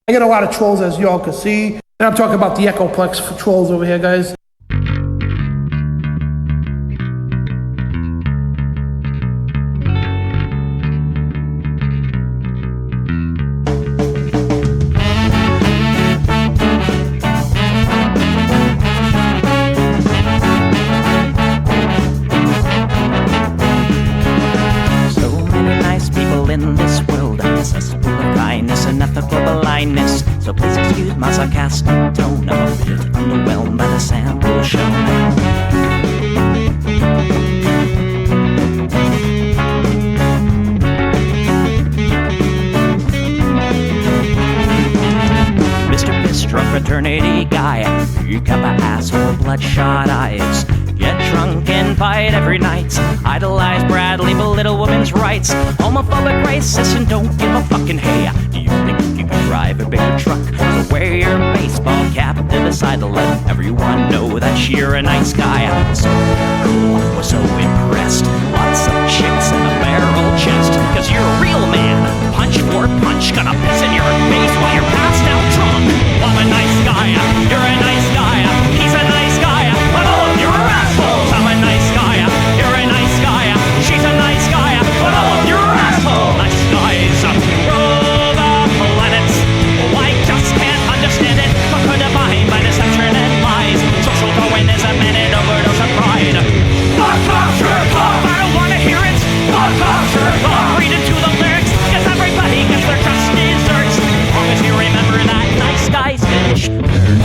I get a lot of trolls, as y'all can see. And I'm talking about the Echoplex for trolls over here, guys. So please excuse my sarcastic tone. I'm a bit underwhelmed by the sample shown. Mr. Piss-Drunk fraternity guy, you got my asshole bloodshot eyes. Get drunk and fight every night. Idolize Bradley, belittle women's rights. Homophobic, racist, and don't give a fucking hey. Do you think you can drive a bigger truck? So wear your baseball cap to the side to let everyone know that you're a nice guy. So cool, was so impressed. Lots of chicks in a barrel chest. Cause you're a real man. Punch for punch, gonna piss in your face while you're passed out drunk. I'm a nice guy, you're a nice guy. He's a nice guy, but all of you are assholes. I'm a nice guy, you're a nice guy. She's a nice guy, but all of you are assholes. Nice guys rule the planet. Oh, I just can't understand it. Conquer divine by deception and lies. Social Darwinism and an overdose of pride. Fuck off, jerk off. I don't wanna hear it. Fuck off, jerk off. Read into the lyrics, cause everybody gets their just desserts. As long as you remember that nice guys finish first.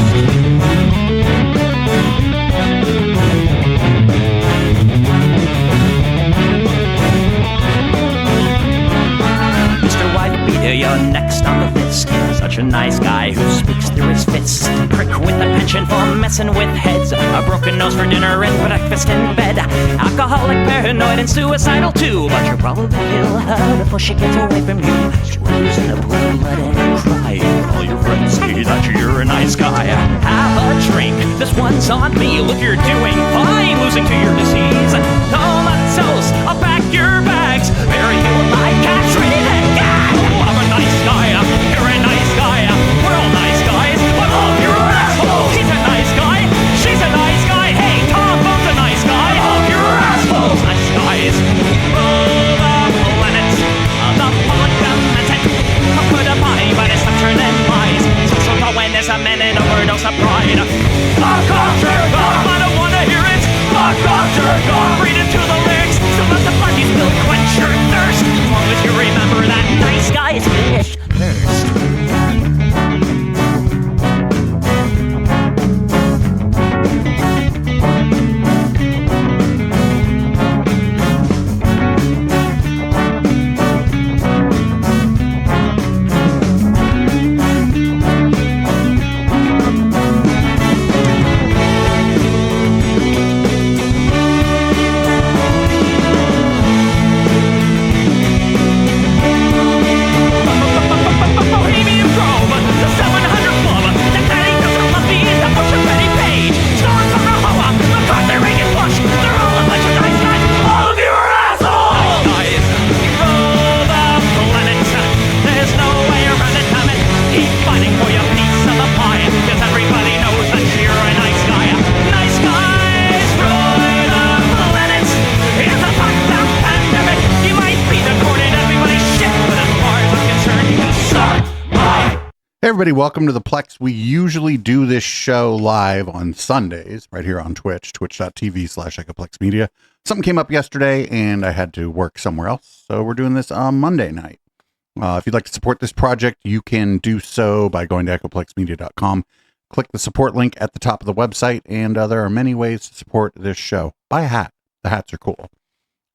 You're next on the list. Such a nice guy who speaks through his fists. Prick with a penchant for messing with heads. A broken nose for dinner and breakfast in bed. Alcoholic, paranoid, and suicidal too. But you'll probably kill her before she gets away from you. She lives in a pool, blood and cry. All your friends say that you're a nice guy. Have a drink, this one's on me. Look, you're doing fine, losing to your disease. Comatose, I'll pack your bags. Bury you like cats, read and gag. I'm a nice guy, you're a nice guy. We're all nice guys, but all of you are assholes. He's a nice guy, she's a nice guy. Hey, Tom Bone's a nice guy. All of you are assholes. Nice guys rule the planet. The fundamental conquer divine by deception and lies. Social Darwinism and an overdose of pride. Fuck off, jerk off. I don't wanna hear it. Fuck off, jerk off. Read into the lyrics, so let the parties will quench your thirst. As long as you remember that nice guys finish first. Everybody, welcome to the Plex. We usually do this show live on Sundays right here on Twitch, twitch.tv/Echoplex Media. Something came up yesterday and I had to work somewhere else, so we're doing this on Monday night. If you'd like to support this project, you can do so by going to echoplexmedia.com. Click the support link at the top of the website, and there are many ways to support this show. Buy a hat. The hats are cool.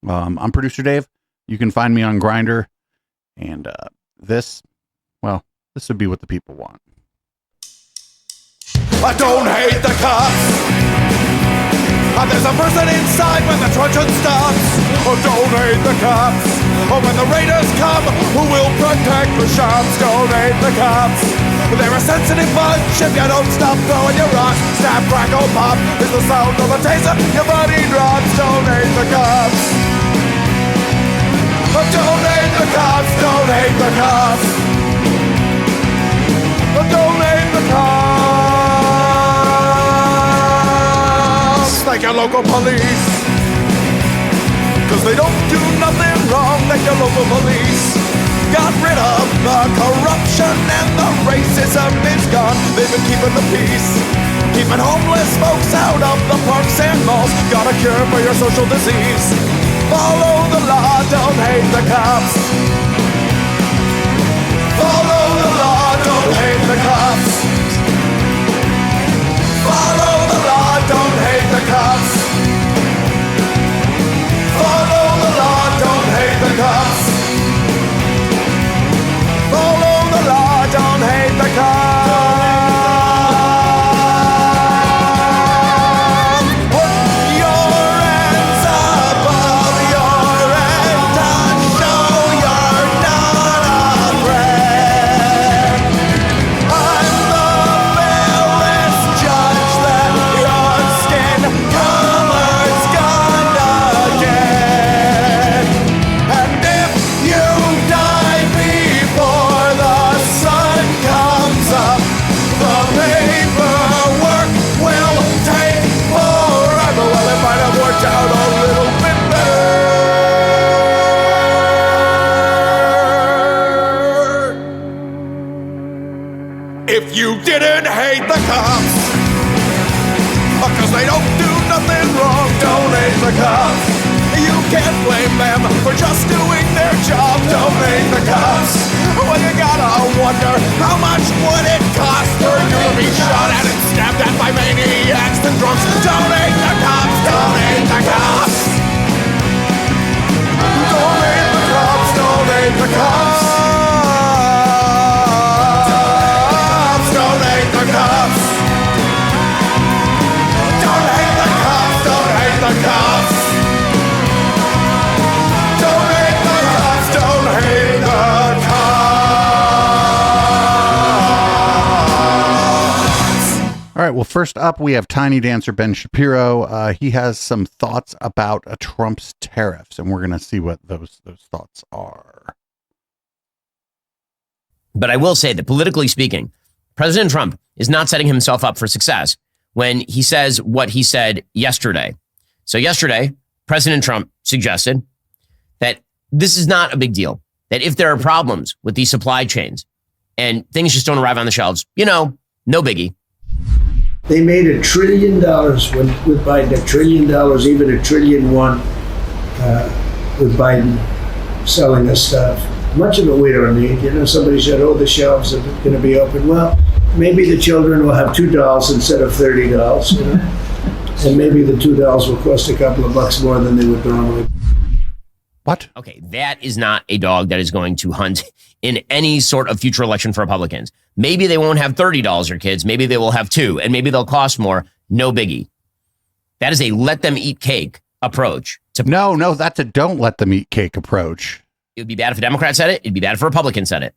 I'm producer Dave. You can find me on Grindr, and this would be what the people want. I don't hate the cops. There's a person inside when the truncheon stops. Oh, don't hate the cops. Oh, when the raiders come, who will protect the shops? Don't hate the cops. They're a sensitive bunch if you don't stop throwing your rocks. Snap, crackle, pop is the sound of a taser. Your body drops. Don't hate the cops. Oh, don't hate the cops. Don't hate the cops. like your local police. Cause they don't do nothing wrong like your local police. Got rid of the corruption and the racism is gone. They've been keeping the peace, keeping homeless folks out of the parks and malls. Got a cure for your social disease. Follow the law, don't hate the cops. Follow the law, don't hate the cops. Follow the law, don't hate the cops. Follow the law, don't hate the cops. Follow the law, don't hate the cops. Put your hands above your head and show you're not afraid. I'm the fairest judge that your skin color's gonna get. And if you die before the sun comes up, the paperwork will take forever. Well, it might have worked out a little bit better if you didn't hate the cops. Cause they don't do nothing wrong, don't hate the cops. You can't blame them for just doing their job, don't hate the cops. Well, you gotta wonder, how much would it cost for you to be shot at and stabbed at by maniacs and drunks? Don't hate the cops, don't hate the cops. Don't hate the cops, don't hate the cops. Don't hate the cops. Don't hate the cops, don't hate the cops. Don't hate the cops, don't hate the cops. All right. Well, first up, we have Tiny Dancer Ben Shapiro. He has some thoughts about Trump's tariffs, and we're going to see what those thoughts are. But I will say that politically speaking, President Trump is not setting himself up for success when he says what he said yesterday. So yesterday, President Trump suggested that this is not a big deal, that if there are problems with these supply chains and things just don't arrive on the shelves, no biggie. They made $1 trillion with Biden, $1 trillion, even $1.1 trillion with Biden selling us stuff. Much of it we don't need. Somebody said, the shelves are going to be open. Well, maybe the children will have $2 instead of $30, and maybe the $2 will cost a couple of bucks more than they would normally. What? Okay, that is not a dog that is going to hunt in any sort of future election for Republicans. Maybe they won't have $30 or kids. Maybe they will have $2, and maybe they'll cost more. No biggie. That is a let them eat cake approach. No, that's a don't let them eat cake approach. It would be bad if a Democrat said it. It'd be bad if a Republican said it.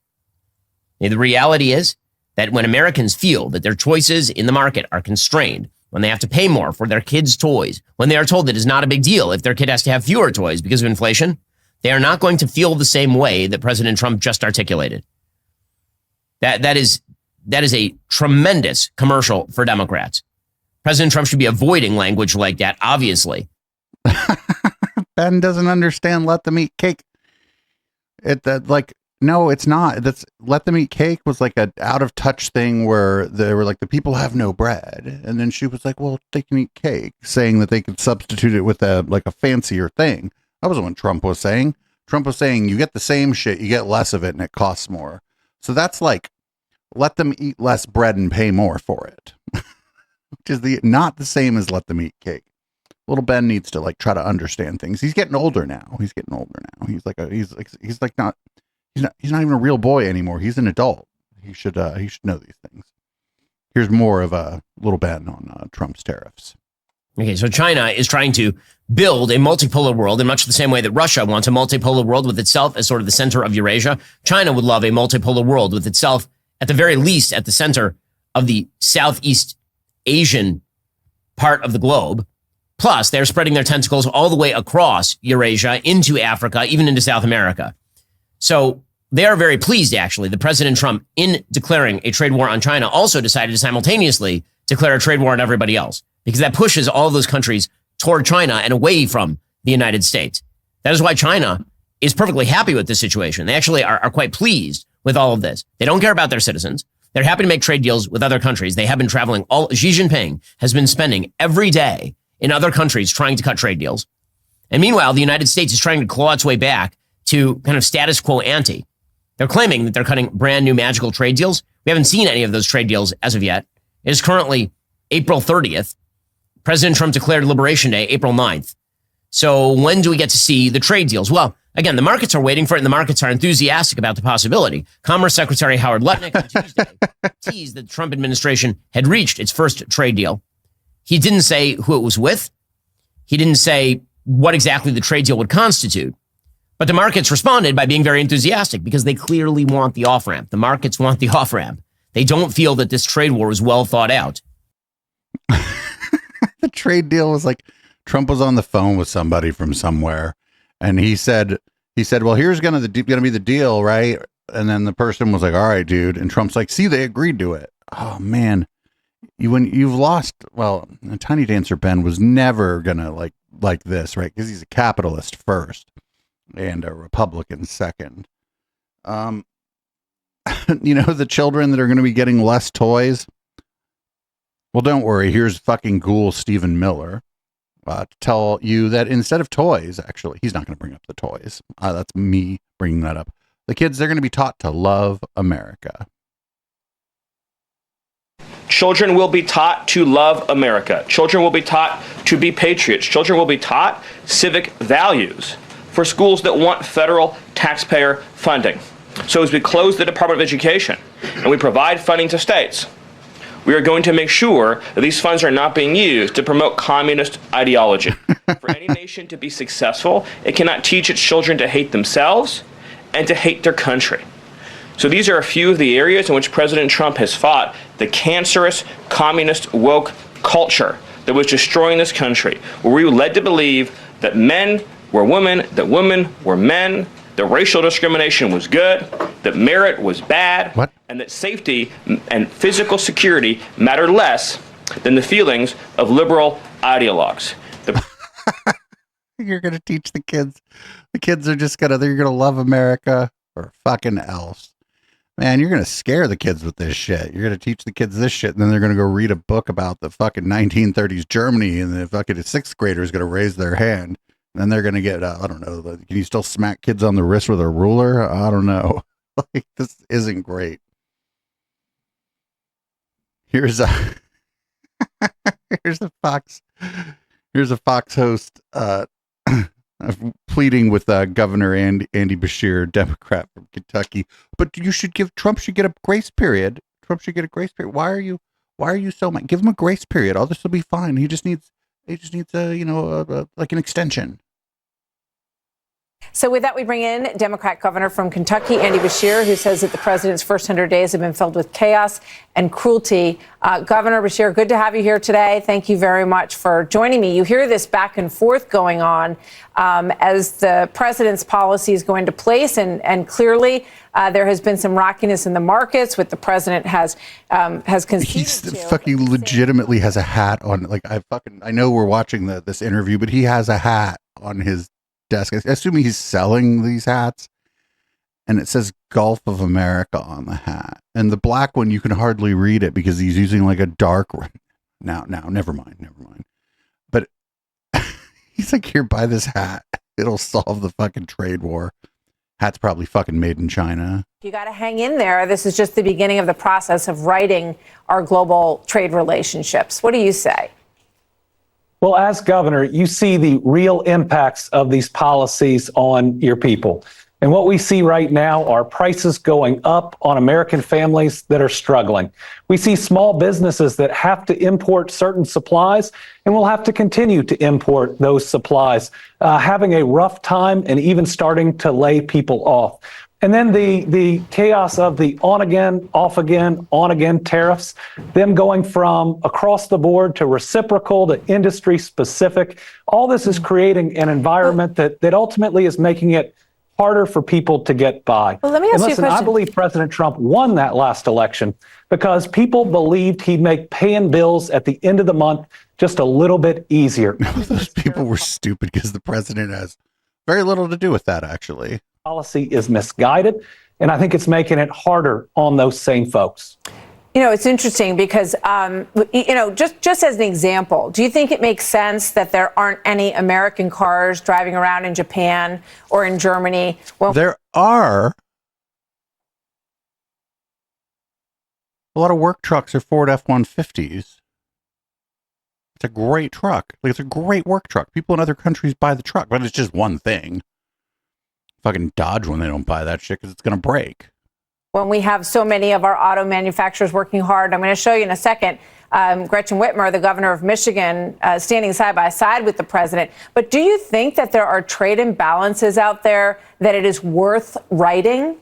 And the reality is that when Americans feel that their choices in the market are constrained, when they have to pay more for their kids' toys, when they are told that it's not a big deal if their kid has to have fewer toys because of inflation, they are not going to feel the same way that President Trump just articulated. That is a tremendous commercial for Democrats. President Trump should be avoiding language like that, obviously. Ben doesn't understand let them eat cake. No, it's not. That's let them eat cake was like a out of touch thing where they were like, the people have no bread. And then she was like, well, they can eat cake, saying that they could substitute it with a fancier thing. That wasn't what Trump was saying. Trump was saying you get the same shit, you get less of it and it costs more. So that's like, let them eat less bread and pay more for it, which is not the same as let them eat cake. Little Ben needs to try to understand things. He's getting older now. He's not even a real boy anymore. He's an adult. He should know these things. Here's more of Little Ben on Trump's tariffs. Okay, so China is trying to build a multipolar world in much the same way that Russia wants a multipolar world with itself as sort of the center of Eurasia. China would love a multipolar world with itself, at the very least, at the center of the Southeast Asian part of the globe. Plus, they're spreading their tentacles all the way across Eurasia, into Africa, even into South America. So they are very pleased, actually, that President Trump, in declaring a trade war on China, also decided to simultaneously declare a trade war on everybody else, because that pushes all of those countries toward China and away from the United States. That is why China is perfectly happy with this situation. They actually are quite pleased with all of this. They don't care about their citizens. They're happy to make trade deals with other countries. They have been traveling Xi Jinping has been spending every day in other countries trying to cut trade deals. And meanwhile, the United States is trying to claw its way back to kind of status quo ante. They're claiming that they're cutting brand new magical trade deals. We haven't seen any of those trade deals as of yet. It is currently April 30th. President Trump declared Liberation Day, April 9th. So when do we get to see the trade deals? Well, again, the markets are waiting for it, and the markets are enthusiastic about the possibility. Commerce Secretary Howard Lutnick on Tuesday teased that the Trump administration had reached its first trade deal. He didn't say who it was with. He didn't say what exactly the trade deal would constitute. But the markets responded by being very enthusiastic because they clearly want the off-ramp. The markets want the off-ramp. They don't feel that this trade war is well thought out. The trade deal was like Trump was on the phone with somebody from somewhere, and he said, well, here's gonna be the deal, right? And then the person was like, all right, dude. And Trump's like, see, they agreed to it. Oh man, you've lost. Well, Tiny Dancer Ben was never gonna like this, right? Because he's a capitalist first and a Republican second. The children that are going to be getting less toys. Well, don't worry. Here's fucking ghoul Stephen Miller to tell you that instead of toys, actually, he's not going to bring up the toys. That's me bringing that up. The kids, they're going to be taught to love America. Children will be taught to love America. Children will be taught to be patriots. Children will be taught civic values for schools that want federal taxpayer funding. So as we close the Department of Education and we provide funding to states, we are going to make sure that these funds are not being used to promote communist ideology. For any nation to be successful, it cannot teach its children to hate themselves and to hate their country. So these are a few of the areas in which President Trump has fought the cancerous communist woke culture that was destroying this country, where we were led to believe that men were women, that women were men, that racial discrimination was good, that merit was bad, and that safety and physical security mattered less than the feelings of liberal ideologues. You're going to teach the kids. The kids are just they're going to love America or fucking else. Man, you're going to scare the kids with this shit. You're going to teach the kids this shit, and then they're going to go read a book about the fucking 1930s Germany, and the fucking sixth grader is going to raise their hand. And then they're going to get, I don't know, can you still smack kids on the wrist with a ruler? I don't know. This isn't great. Here's a Fox host pleading with Governor Andy Beshear, Democrat from Kentucky. But Trump should get a grace period. Trump should get a grace period. Why are you so mad? Give him a grace period. All this will be fine. He just needs like an extension. So with that, we bring in Democrat Governor from Kentucky, Andy Beshear, who says that the president's first 100 days have been filled with chaos and cruelty. Governor Beshear, good to have you here today. Thank you very much for joining me. You hear this back and forth going on as the president's policies go into place, and clearly there has been some rockiness in the markets. With the president has conceded. He fucking legitimately has a hat on. Like I know we're watching this interview, but he has a hat on his desk. Assuming he's selling these hats, and it says Gulf of America on the hat, and the black one you can hardly read it because he's using like a dark. Now, never mind. But he's like, here, buy this hat. It'll solve the fucking trade war. Hat's probably fucking made in China. You got to hang in there. This is just the beginning of the process of righting our global trade relationships. What do you say? Well, as governor, you see the real impacts of these policies on your people. And what we see right now are prices going up on American families that are struggling. We see small businesses that have to import certain supplies and will have to continue to import those supplies, having a rough time and even starting to lay people off. And then the chaos of the on again, off again, on again tariffs, them going from across the board to reciprocal to industry specific. All this is creating an environment that ultimately is making it harder for people to get by. Well, let me ask and you a listen, question. I believe President Trump won that last election because people believed he'd make paying bills at the end of the month just a little bit easier. Those people were stupid because the president has very little to do with that, actually. Policy is misguided, and I think it's making it harder on those same folks. You know, it's interesting because, just as an example, do you think it makes sense that there aren't any American cars driving around in Japan or in Germany? Well, There are a lot of work trucks are Ford F-150s. It's a great truck. Like, it's a great work truck. People in other countries buy the truck, but it's just one thing. Fucking Dodge when they don't buy that shit because it's going to break. when we have so many of our auto manufacturers working hard. I'm going to show you in a second Gretchen Whitmer, the governor of Michigan, standing side by side with the president. But do you think that there are trade imbalances out there that it is worth righting?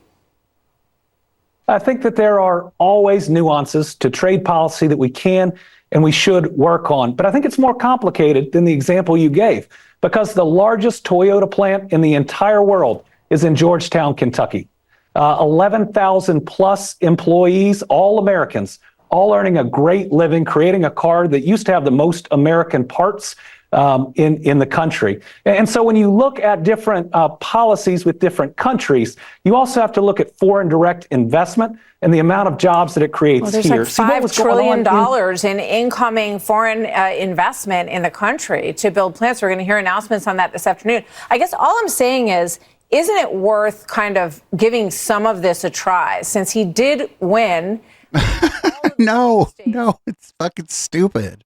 I think that there are always nuances to trade policy that we can and we should work on. But I think it's more complicated than the example you gave, because the largest Toyota plant in the entire world is in Georgetown, Kentucky. 11,000 plus employees, all Americans, all earning a great living, creating a car that used to have the most American parts in the country. And so when you look at different policies with different countries, you also have to look at foreign direct investment and the amount of jobs that it creates Well, there's here. like $5 trillion in incoming foreign investment in the country to build plants. We're going to hear announcements on that this afternoon. I guess all I'm saying is, isn't it worth kind of giving some of this a try, since he did win? No, it's fucking stupid.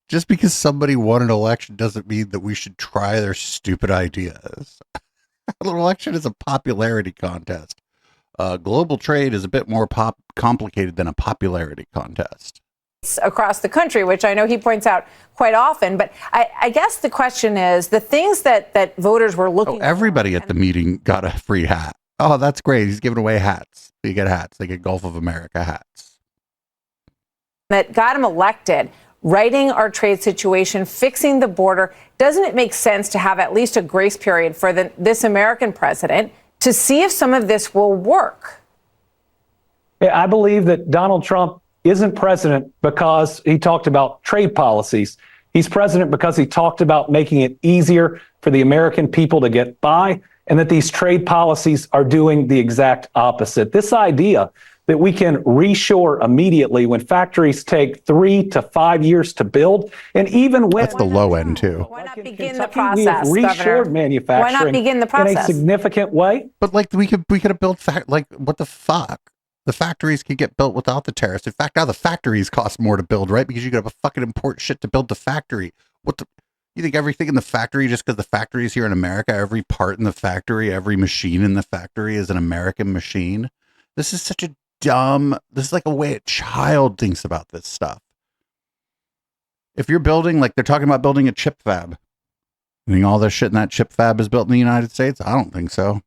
Just because somebody won an election doesn't mean that we should try their stupid ideas. An election is a popularity contest. Global trade is a bit more complicated than a popularity contest. Across the country, which I know he points out quite often. But I guess the question is, the things that voters were looking for. Everybody at the meeting got a free hat. Oh, that's great. He's giving away hats. They get hats. They get Gulf of America hats. That got him elected. Righting our trade situation, fixing the border. Doesn't it make sense to have at least a grace period for this American president to see if some of this will work? Yeah, I believe that Donald Trump isn't president because he talked about trade policies. He's president because he talked about making it easier for the American people to get by, and that these trade policies are doing the exact opposite. This idea that we can reshore immediately when factories take 3 to 5 years to build, and even when that's the low end too. Why not in begin the Kentucky, process, we have reshored Governor? manufacturing Why not begin the in process? a significant way? But like we could have built what the fuck? The factories could get built without the tariffs. In fact, now the factories cost more to build, right? Because you got to fucking import shit to build the factory. You think everything in the factory, just because the factory is here in America, every part in the factory, every machine in the factory is an American machine? This is such a this is like a way a child thinks about this stuff. If you're building, like they're talking about building a chip fab, you think all this shit in that chip fab is built in the United States? I don't think so.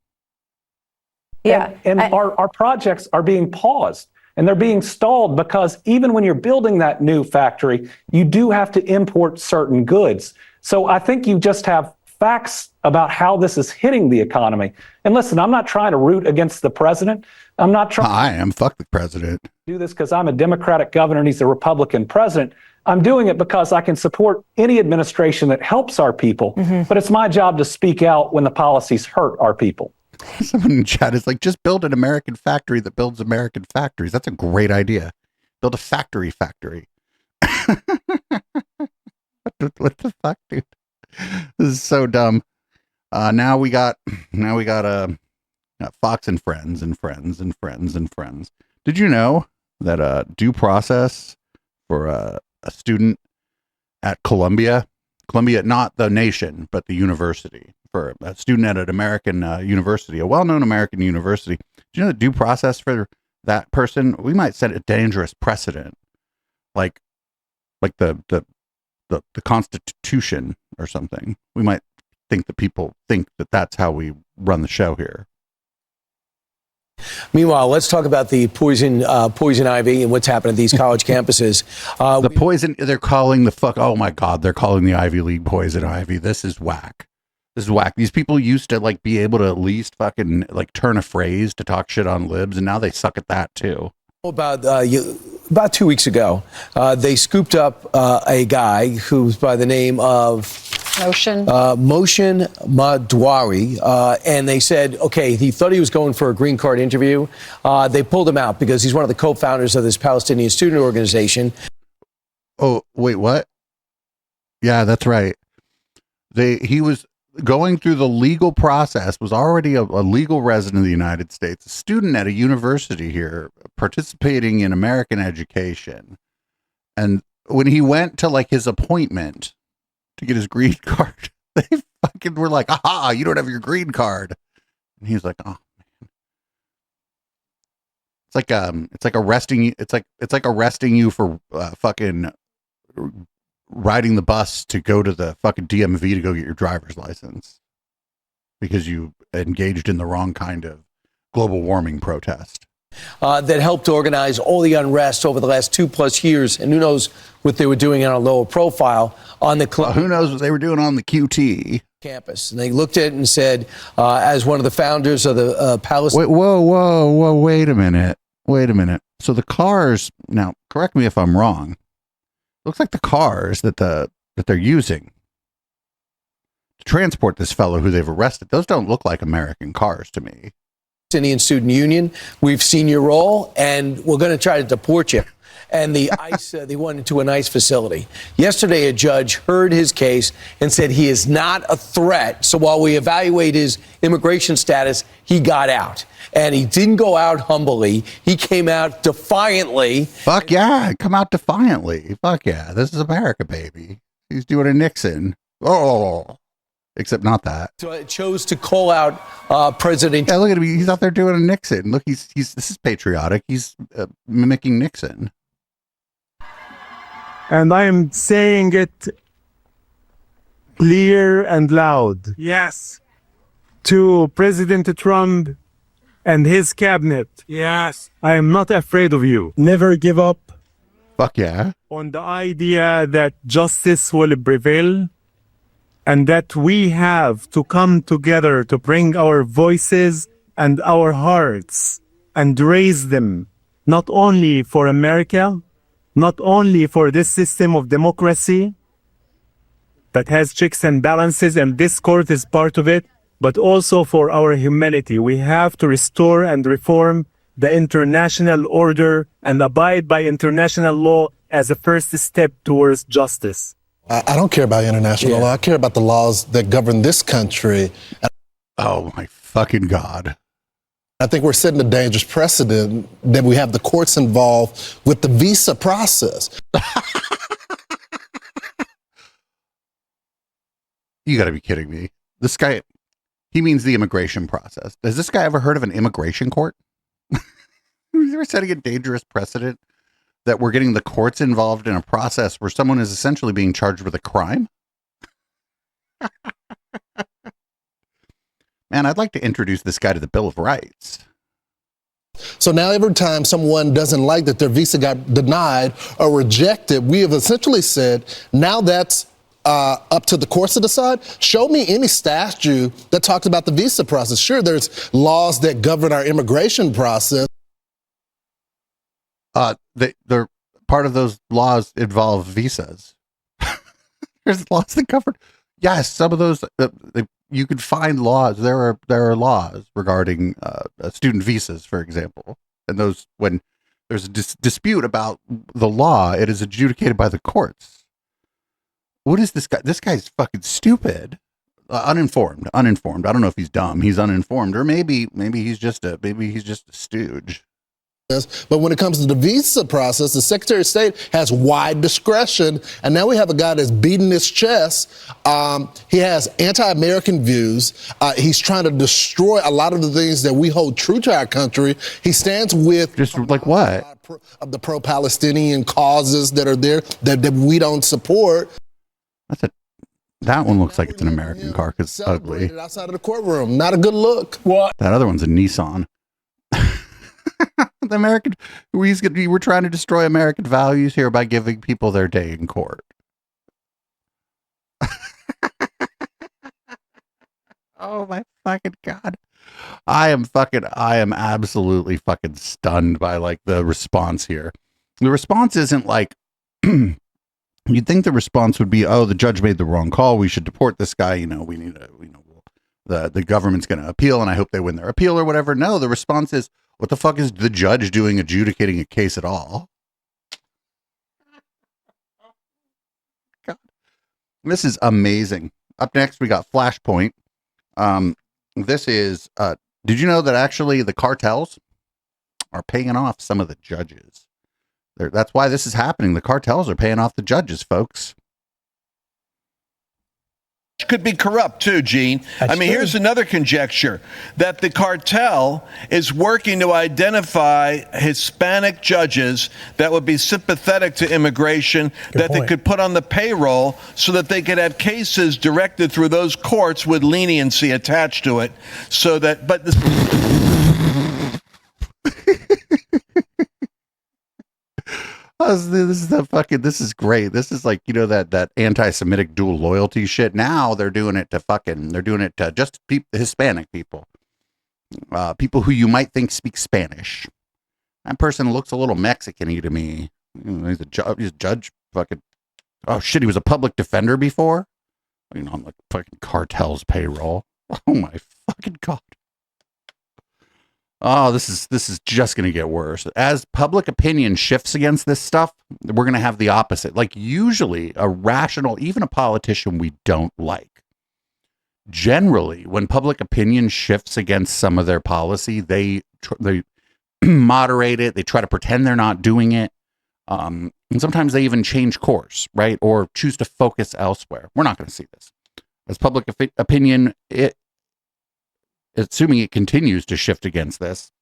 Yeah. And our projects are being paused and they're being stalled because even when you're building that new factory, you do have to import certain goods. So I think you just have facts about how this is hitting the economy. And listen, I'm not trying to root against the president. I'm not trying. I am. Fuck the president. To do this because I'm a Democratic governor and he's a Republican president. I'm doing it because I can support any administration that helps our people. Mm-hmm. But it's my job to speak out when the policies hurt our people. Someone in chat is like, just build an American factory that builds American factories. That's a great idea. Build a factory. What the fuck, dude? This is so dumb. Now we got Fox and Friends and Friends and Friends and Friends. Did you know that due process for a student at Columbia, not the nation, but the university, for a student at an American university, a well-known American university. Do you know the due process for that person? We might set a dangerous precedent, like the Constitution or something. We might think that people think that that's how we run the show here. Meanwhile, let's talk about the poison ivy and what's happened at these college campuses. The poison, they're calling the fuck, oh my God, they're calling the Ivy League poison ivy. This is whack. This is whack. These people used to like be able to at least fucking like turn a phrase to talk shit on libs, and now they suck at that too. About 2 weeks ago, they scooped up a guy who's by the name of Moshin Madwari, and they said, okay, he thought he was going for a green card interview. They pulled him out because he's one of the co-founders of this Palestinian student organization. Oh, wait, what? Yeah, that's right. He was going through the legal process, was already a legal resident of the United States, a student at a university here, participating in American education. And when he went to like his appointment to get his green card, they fucking were like, aha, you don't have your green card. And he's like, oh man. It's like arresting you. It's like arresting you for fucking riding the bus to go to the fucking DMV to go get your driver's license because you engaged in the wrong kind of global warming protest. That helped organize all the unrest over the last 2+ years. And who knows what they were doing on a lower profile on the who knows what they were doing on the QT campus. And they looked at it and said, as one of the founders of the Palestine. Whoa, wait a minute. So the cars, now correct me if I'm wrong, looks like the cars that they're using to transport this fellow who they've arrested, those don't look like American cars to me. Palestinian Student Union, we've seen your role, and we're going to try to deport you. And the ICE, they went into an ICE facility. Yesterday, a judge heard his case and said he is not a threat. So while we evaluate his immigration status, he got out. And he didn't go out humbly. He came out defiantly. Fuck yeah, come out defiantly. Fuck yeah, this is America, baby. He's doing a Nixon. Oh, except not that. So it chose to call out President. Yeah, look at him. He's out there doing a Nixon. Look, this is patriotic. He's mimicking Nixon. And I am saying it clear and loud. Yes. To President Trump and his cabinet. Yes. I am not afraid of you. Never give up. Fuck yeah. On the idea that justice will prevail and that we have to come together to bring our voices and our hearts and raise them, not only for America, not only for this system of democracy that has checks and balances, and this court is part of it, but also for our humanity. We have to restore and reform the international order and abide by international law as a first step towards justice. I don't care about international law. I care about the laws that govern this country. Oh my fucking God. I think we're setting a dangerous precedent that we have the courts involved with the visa process. You got to be kidding me. This guy, he means the immigration process. Has this guy ever heard of an immigration court? We're setting a dangerous precedent that we're getting the courts involved in a process where someone is essentially being charged with a crime. Man, I'd like to introduce this guy to the Bill of Rights. So now every time someone doesn't like that their visa got denied or rejected, we have essentially said, now that's up to the courts to decide. Show me any statute that talks about the visa process. Sure, there's laws that govern our immigration process. They're part of those laws involve visas. There's laws that cover. Yes, some of those you could find laws. There are laws regarding student visas, for example, and those when there's a dispute about the law, it is adjudicated by the courts. What is this guy? This guy's fucking stupid, uninformed. I don't know if he's dumb. He's uninformed, or maybe he's just a stooge. But when it comes to the visa process, the Secretary of State has wide discretion. And now we have a guy that's beating his chest. He has anti-American views. He's trying to destroy a lot of the things that we hold true to our country. He stands with just like what? Of the pro-Palestinian causes that are there that we don't support. That one looks like it's an American car because it's ugly. Outside of the courtroom, not a good look. What? That other one's a Nissan. We're trying to destroy American values here by giving people their day in court. Oh my fucking God. I am absolutely fucking stunned by like the response here. The response isn't like, you'd think the response would be, oh, the judge made the wrong call. We should deport this guy. You know, we need to, the government's going to appeal and I hope they win their appeal or whatever. No, the response is, what the fuck is the judge doing adjudicating a case at all? God. This is amazing. Up next, we got Flashpoint. This is, did you know that actually the cartels are paying off some of the judges? That's why this is happening. The cartels are paying off the judges, folks. Could be corrupt too, Gene. Here's another conjecture that the cartel is working to identify Hispanic judges that would be sympathetic to immigration they could put on the payroll so that they could have cases directed through those courts with leniency attached to it. So that, but This is great. This is like, that anti-Semitic dual loyalty shit. Now they're doing it to just Hispanic people. People who you might think speak Spanish. That person looks a little Mexican-y to me. He's a judge. Fucking, oh shit, he was a public defender before? On like fucking cartel's payroll. Oh my fucking God. Oh, this is just going to get worse. As public opinion shifts against this stuff, we're going to have the opposite. Like usually a rational, even a politician we don't like. Generally, when public opinion shifts against some of their policy, they moderate it. They try to pretend they're not doing it. And sometimes they even change course, right? Or choose to focus elsewhere. We're not going to see this. As public opinion, assuming it continues to shift against this,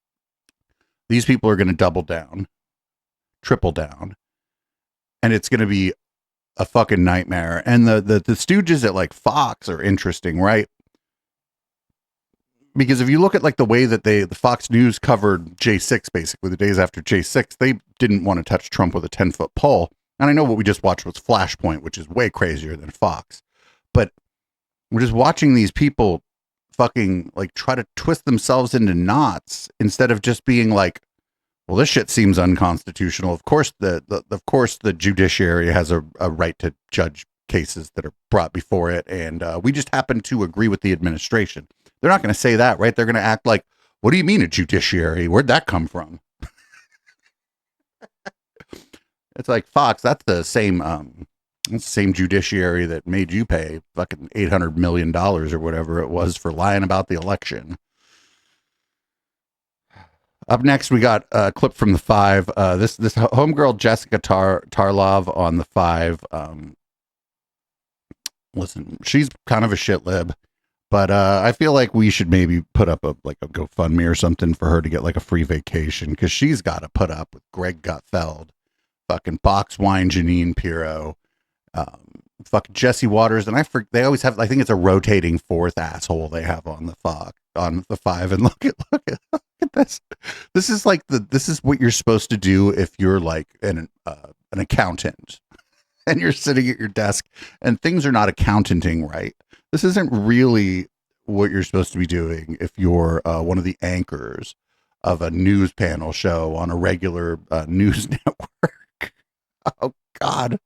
these people are going to double down, triple down, and it's going to be a fucking nightmare. And the stooges at like Fox are interesting, right? Because if you look at like the way that the Fox News covered J6, basically the days after J6, they didn't want to touch Trump with a 10-foot pole. And I know what we just watched was Flashpoint, which is way crazier than Fox, but we're just watching these people fucking like try to twist themselves into knots instead of just being like, well, this shit seems unconstitutional. Of course the judiciary has a right to judge cases that are brought before it, and we just happen to agree with the administration. They're not going to say that, right? They're going to act like, what do you mean a judiciary? Where'd that come from? It's like, Fox, that's the same judiciary that made you pay fucking $800 million or whatever it was for lying about the election. Up next, we got a clip from the Five. This homegirl Jessica Tarlov on the Five. Listen, she's kind of a shit lib, but I feel like we should maybe put up a GoFundMe or something for her to get like a free vacation, because she's got to put up with Greg Gutfeld, fucking Box Wine Janine Pirro, fucking Jesse Waters, and they always have, I think it's a rotating fourth asshole they have on the Five. And look at this. This is like this is what you're supposed to do if you're like an accountant and you're sitting at your desk and things are not accountanting right. This isn't really what you're supposed to be doing if you're one of the anchors of a news panel show on a regular news network. Oh God.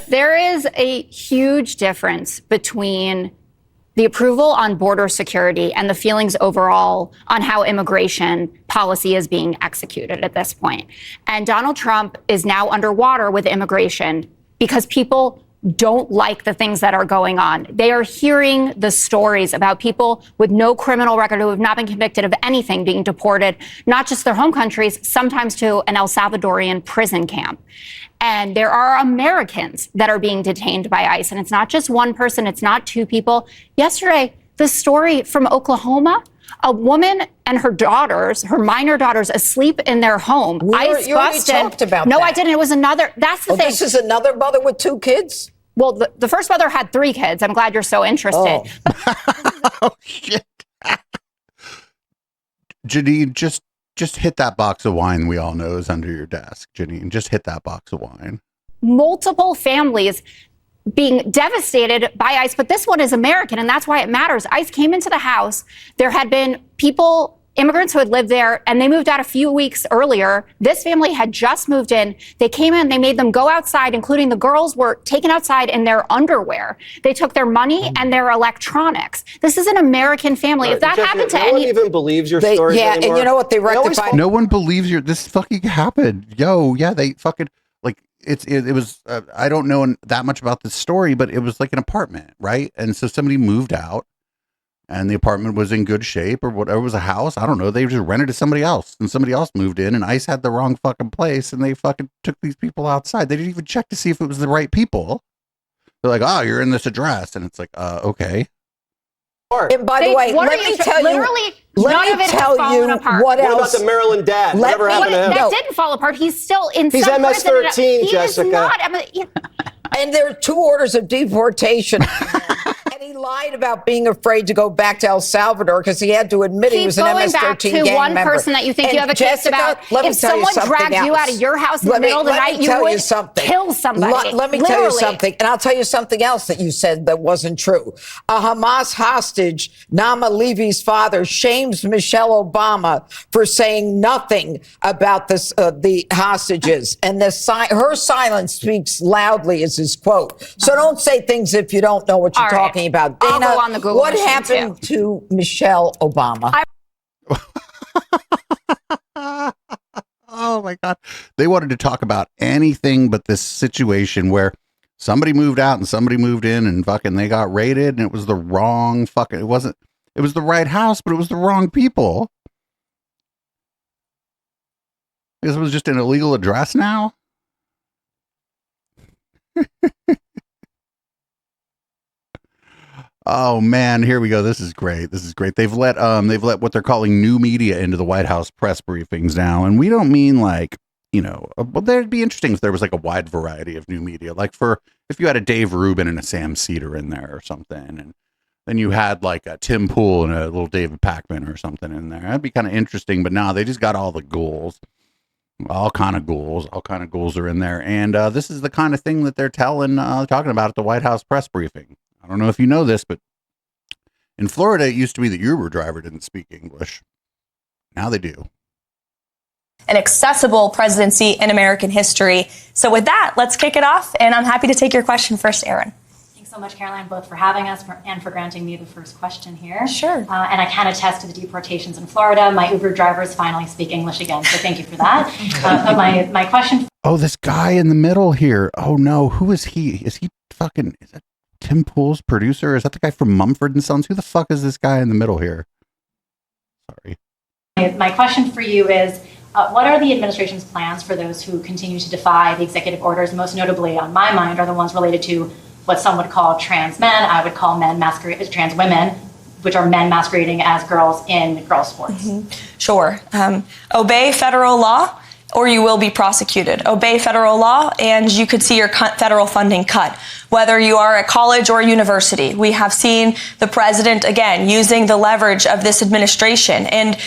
There is a huge difference between the approval on border security and the feelings overall on how immigration policy is being executed at this point. And Donald Trump is now underwater with immigration because people don't like the things that are going on. They are hearing the stories about people with no criminal record who have not been convicted of anything being deported, not just their home countries, sometimes to an El Salvadorian prison camp. And there are Americans that are being detained by ICE. And it's not just one person, it's not two people. Yesterday, the story from Oklahoma, a woman and her daughters, her minor daughters, asleep in their home. ICE You already busted. talked about No, that. I didn't. It was another. That's the thing. This is another mother with two kids? Well, the first mother had 3 kids. I'm glad you're so interested. Oh shit. Janine, just hit that box of wine we all know is under your desk. Janine, just hit that box of wine. Multiple families being devastated by ICE, but this one is American, and that's why it matters. ICE came into the house. There had been immigrants who had lived there, and they moved out a few weeks earlier. This family had just moved in. They came in, they made them go outside, including the girls were taken outside in their underwear. They took their money and their electronics. This is an American family. If that happened to no one even believes your stories yeah, anymore. and you know what? They rectified. No one believes this fucking happened. Yeah, they fucking, like, it was, I don't know that much about this story, but it was like an apartment, right? And so somebody moved out. And the apartment was in good shape or whatever. It was a house. I don't know. They just rented to somebody else and somebody else moved in and ICE had the wrong fucking place and they fucking took these people outside. They didn't even check to see if it was the right people. They're like, oh, you're in this address. And it's like, okay. And by the way, let me tell you what else. What about the Maryland dad? Whatever happened to him? That didn't fall apart. He's still in He's some prison. MS-13, Jessica. He is not. And there are 2 orders of deportation. And he lied about being afraid to go back to El Salvador because he had to admit he was an MS-13 gang member. Keep going back to one person that you think you have a case about. If someone dragged you out of your house in the middle of the night, you would kill somebody. Let me tell you something. And I'll tell you something else that you said that wasn't true. A Hamas hostage, Nama Levy's father, shames Michelle Obama for saying nothing about this, the hostages. And her silence speaks loudly, is his quote. So don't say things if you don't know what you're talking about. Dana, I'll go on the Google what machine happened to Michelle Obama? Oh my God. They wanted to talk about anything but this situation where somebody moved out and somebody moved in and fucking they got raided and it was the wrong fucking, it was the right house, but it was the wrong people. This was just an illegal address now. Oh man, here we go. This is great. They've let what they're calling new media into the White House press briefings now. And we don't mean like, well, that'd be interesting if there was like a wide variety of new media, like if you had a Dave Rubin and a Sam Cedar in there or something. And then you had like a Tim Pool and a little David Pakman or something in there. That'd be kind of interesting. But now they just got all the ghouls. All kind of ghouls are in there. And this is the kind of thing that they're talking about at the White House press briefing. I don't know if you know this, but in Florida, it used to be the Uber driver didn't speak English. Now they do. An accessible presidency in American history. So with that, let's kick it off. And I'm happy to take your question first, Aaron. Thanks so much, Caroline, both for having us and for granting me the first question here. Sure. And I can attest to the deportations in Florida. My Uber drivers finally speak English again, so thank you for that. But my question... Oh, this guy in the middle here. Oh, no. Who is he? Is that Tim Pool's producer? Is that the guy from Mumford & Sons? Who the fuck is this guy in the middle here? Sorry. My question for you is, what are the administration's plans for those who continue to defy the executive orders? Most notably, on my mind, are the ones related to what some would call trans men. I would call trans women, which are men masquerading as girls in girls' sports. Mm-hmm. Sure. Obey federal law, or you will be prosecuted. Obey federal law, and you could see your federal funding cut. Whether you are a college or a university, we have seen the president, again, using the leverage of this administration and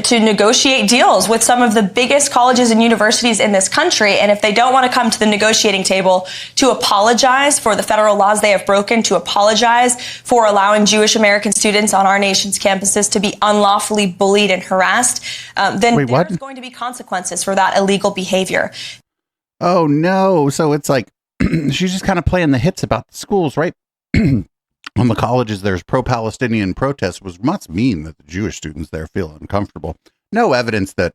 to negotiate deals with some of the biggest colleges and universities in this country. And if they don't want to come to the negotiating table to apologize for the federal laws they have broken, to apologize for allowing Jewish American students on our nation's campuses to be unlawfully bullied and harassed, then there's going to be consequences for that illegal behavior. Oh, no. So it's like, she's just kind of playing the hits about the schools, right? On the colleges, there's pro-Palestinian protests, which must mean that the Jewish students there feel uncomfortable. No evidence that,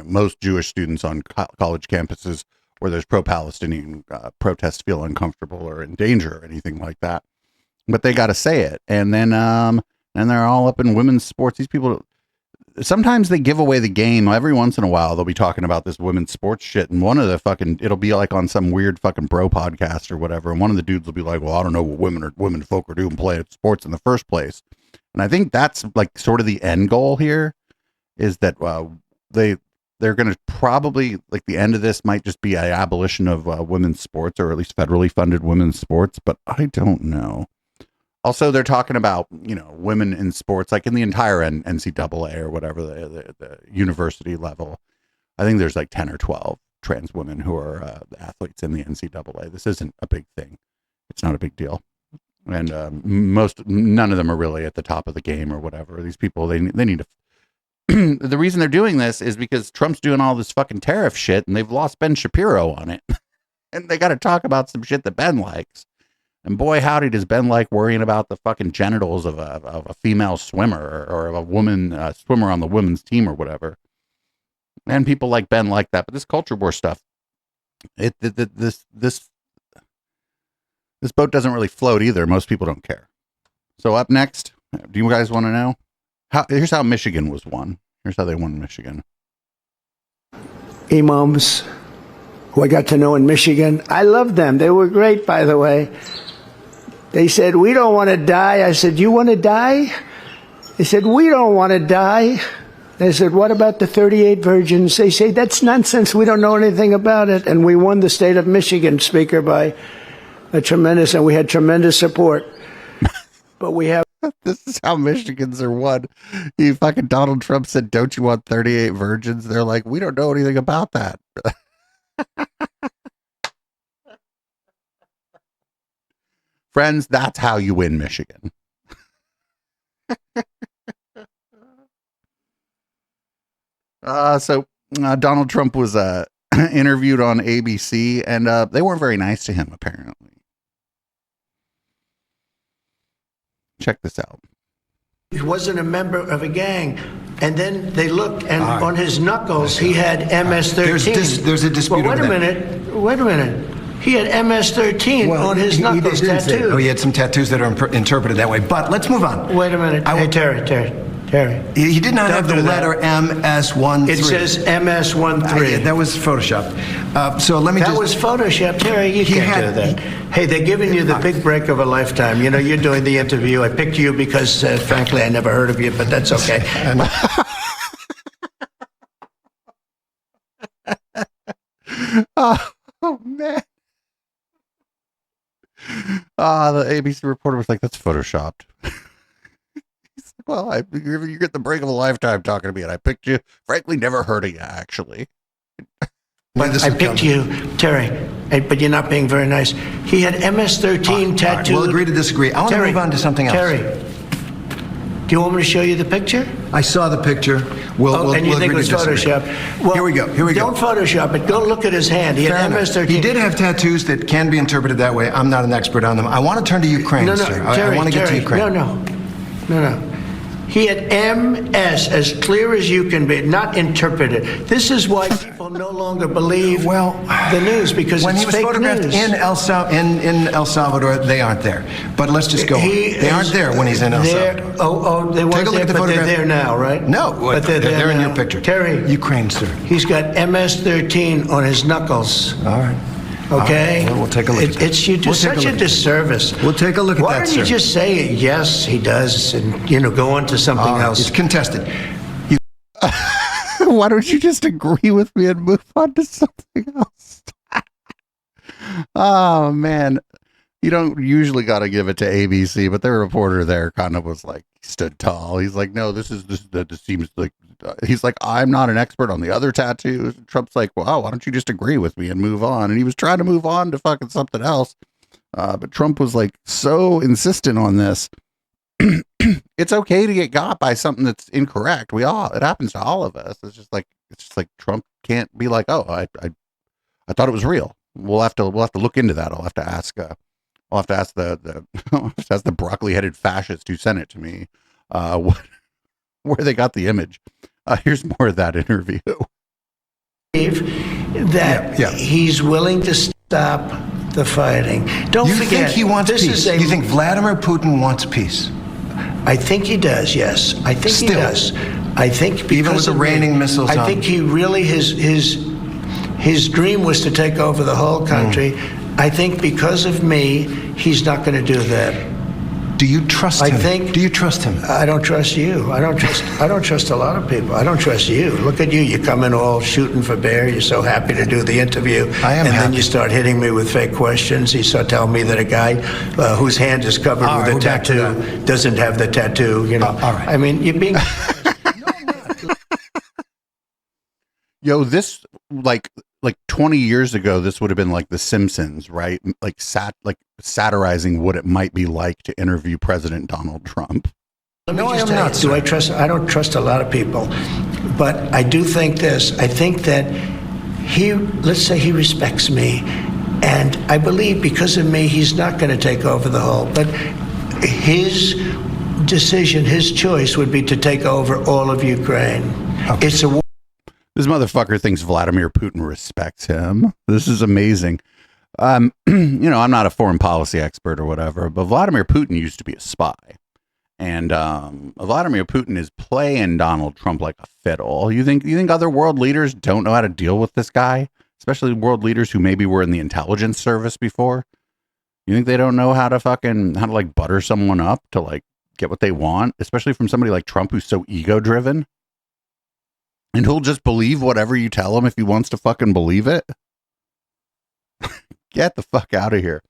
most Jewish students on college campuses where there's pro-Palestinian protests feel uncomfortable or in danger or anything like that. But they got to say it. And then they're all up in women's sports. These people, sometimes they give away the game. Every once in a while, they'll be talking about this women's sports shit. And one of the it'll be like on some weird fucking bro podcast or whatever. And one of the dudes will be like, well, I don't know what women folk are doing playing sports in the first place. And I think that's like sort of the end goal here is that they're going to probably, like, the end of this might just be an abolition of women's sports, or at least federally funded women's sports. But I don't know. Also, they're talking about, women in sports, like in the entire NCAA or whatever, the university level. I think there's like 10 or 12 trans women who are athletes in the NCAA. This isn't a big thing. It's not a big deal. And none of them are really at the top of the game or whatever. These people, they need to. The reason they're doing this is because Trump's doing all this fucking tariff shit, and they've lost Ben Shapiro on it, and they got to talk about some shit that Ben likes. And boy, howdy, does Ben like worrying about the fucking genitals of a female swimmer or of a woman swimmer on the women's team or whatever. And people like Ben like that, but this culture war stuff, this boat doesn't really float either. Most people don't care. So up next, do you guys want to know? Here's how Michigan was won. Here's how they won Michigan. Imams who I got to know in Michigan. I loved them. They were great, by the way. They said, we don't want to die. I said, you want to die? They said, we don't want to die. They said, what about the 38 virgins? They say, that's nonsense. We don't know anything about it. And we won the state of Michigan, Speaker, by and we had tremendous support. But we have. This is how Michigans are won. Donald Trump said, don't you want 38 virgins? They're like, we don't know anything about that. Friends, that's how you win Michigan. So Donald Trump was interviewed on ABC, and they weren't very nice to him, apparently. Check this out. He wasn't a member of a gang. And then they looked, and on his knuckles, he had MS-13. There's a dispute Well, wait a minute. He had MS-13 on his knuckles tattooed. Oh, he had some tattoos that are interpreted that way. But let's move on. Wait a minute. Hey, Terry. He did not have the letter MS-13. It says MS-13. That was Photoshopped. So let me That was Photoshopped. Terry, you can't do that. Hey, they're giving you the big break of a lifetime. You know, you're doing the interview. I picked you because, frankly, I never heard of you, but that's okay. Oh, man. The ABC reporter was like, that's Photoshopped. He's like, well, you get the break of a lifetime talking to me, and I picked you. Frankly, never heard of you, actually. But I picked you, Terry, but you're not being very nice. He had MS-13 tattooed. We'll agree to disagree. I want to move on to something else. Terry, do you want me to show you the picture? I saw the picture. And you think it was Photoshopped? Well, here we go. Don't Photoshop it. Go look at his hand. He had MS-13. He did have tattoos that can be interpreted that way. I'm not an expert on them. I want to turn to Ukraine, sir. I want to get to Ukraine. No. He had MS as clear as you can be, not interpreted. This is why people no longer believe the news, because when it's he was fake photographed news. in El Salvador, they aren't there. But let's just go on. They aren't there when he's in El Salvador. They weren't there, but they're there now, right? No, but they're in your picture. Terry. Ukraine, sir. He's got MS-13 on his knuckles. All right. Okay? We'll take a look at that. You do such a disservise. We'll take a look at that, Why don't you just say, yes, he does, and, go on to something else? It's contested. Why don't you just agree with me and move on to something else? Oh, man. You don't usually got to give it to ABC, but their reporter there kind of was like, stood tall. He's like, no, this seems like, he's like, I'm not an expert on the other tattoos. And Trump's like, well, why don't you just agree with me and move on? And he was trying to move on to fucking something else. But Trump was like so insistent on this. It's okay to get got by something that's incorrect. It happens to all of us. It's just like Trump can't be like, oh, I thought it was real. We'll have to look into that. I'll have to ask the broccoli-headed fascist who sent it to me, where they got the image. Here's more of that interview. That he's willing to stop the fighting. Don't forget. You think he wants peace? You think Vladimir Putin wants peace? I think he does, yes. I think he does. I think because even with the raining missiles I think he really, his dream was to take over the whole country. I think because of me, he's not going to do that. Do you trust him? Do you trust him? I don't trust you. I don't trust a lot of people. I don't trust you. Look at you. You come in all shooting for bear. You're so happy to do the interview. And then you start hitting me with fake questions. You start telling me that a guy whose hand is covered with a tattoo doesn't have the tattoo. All right. I mean, you're being... Yo, this like 20 years ago, this would have been like The Simpsons, right? Like satirizing what it might be like to interview President Donald Trump. No, I am not. Do I trust? I don't trust a lot of people, but I do think this. I think that let's say he respects me, and I believe because of me, he's not going to take over the whole. But his decision, his choice would be to take over all of Ukraine. Okay. It's a. This motherfucker thinks Vladimir Putin respects him. This is amazing. I'm not a foreign policy expert or whatever, but Vladimir Putin used to be a spy. And Vladimir Putin is playing Donald Trump like a fiddle. You think other world leaders don't know how to deal with this guy? Especially world leaders who maybe were in the intelligence service before? You think they don't know how to like butter someone up to like get what they want? Especially from somebody like Trump who's so ego driven? And he'll just believe whatever you tell him if he wants to fucking believe it? Get the fuck out of here.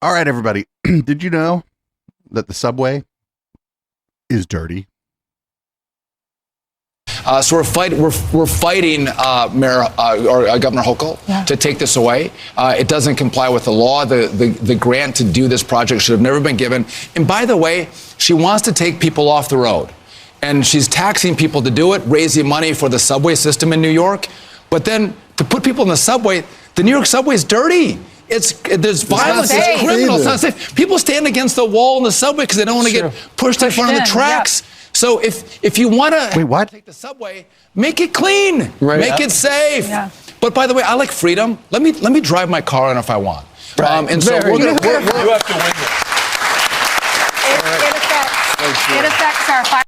All right, everybody. Did you know that the subway is dirty? So we're fighting Governor Hochul to take this away. It doesn't comply with the law. The grant to do this project should have never been given. And by the way, she wants to take people off the road. And she's taxing people to do it, raising money for the subway system in New York. But then to put people in the subway, the New York subway is dirty. There's violence, it's criminal, it's not safe. People stand against the wall in the subway because they don't want to get pushed in front of the tracks. Yeah. So if you want to take the subway, make it clean, make it safe. Yeah. But by the way, I like freedom. Let me drive my car in if I want. Right. And so you have to win this. It affects our fire.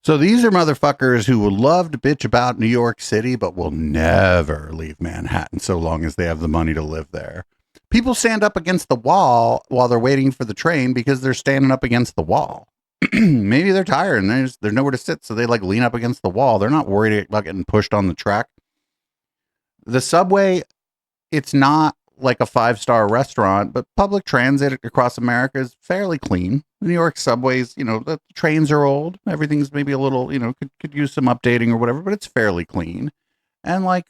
So these are motherfuckers who would love to bitch about New York City, but will never leave Manhattan so long as they have the money to live there. People stand up against the wall while they're waiting for the train because they're standing up against the wall. Maybe they're tired and there's nowhere to sit, so they like lean up against the wall. They're not worried about getting pushed on the track. The subway, it's not like a 5-star restaurant, but public transit across America is fairly clean. New York subways, the trains are old. Everything's maybe a little, could use some updating or whatever, but it's fairly clean. And like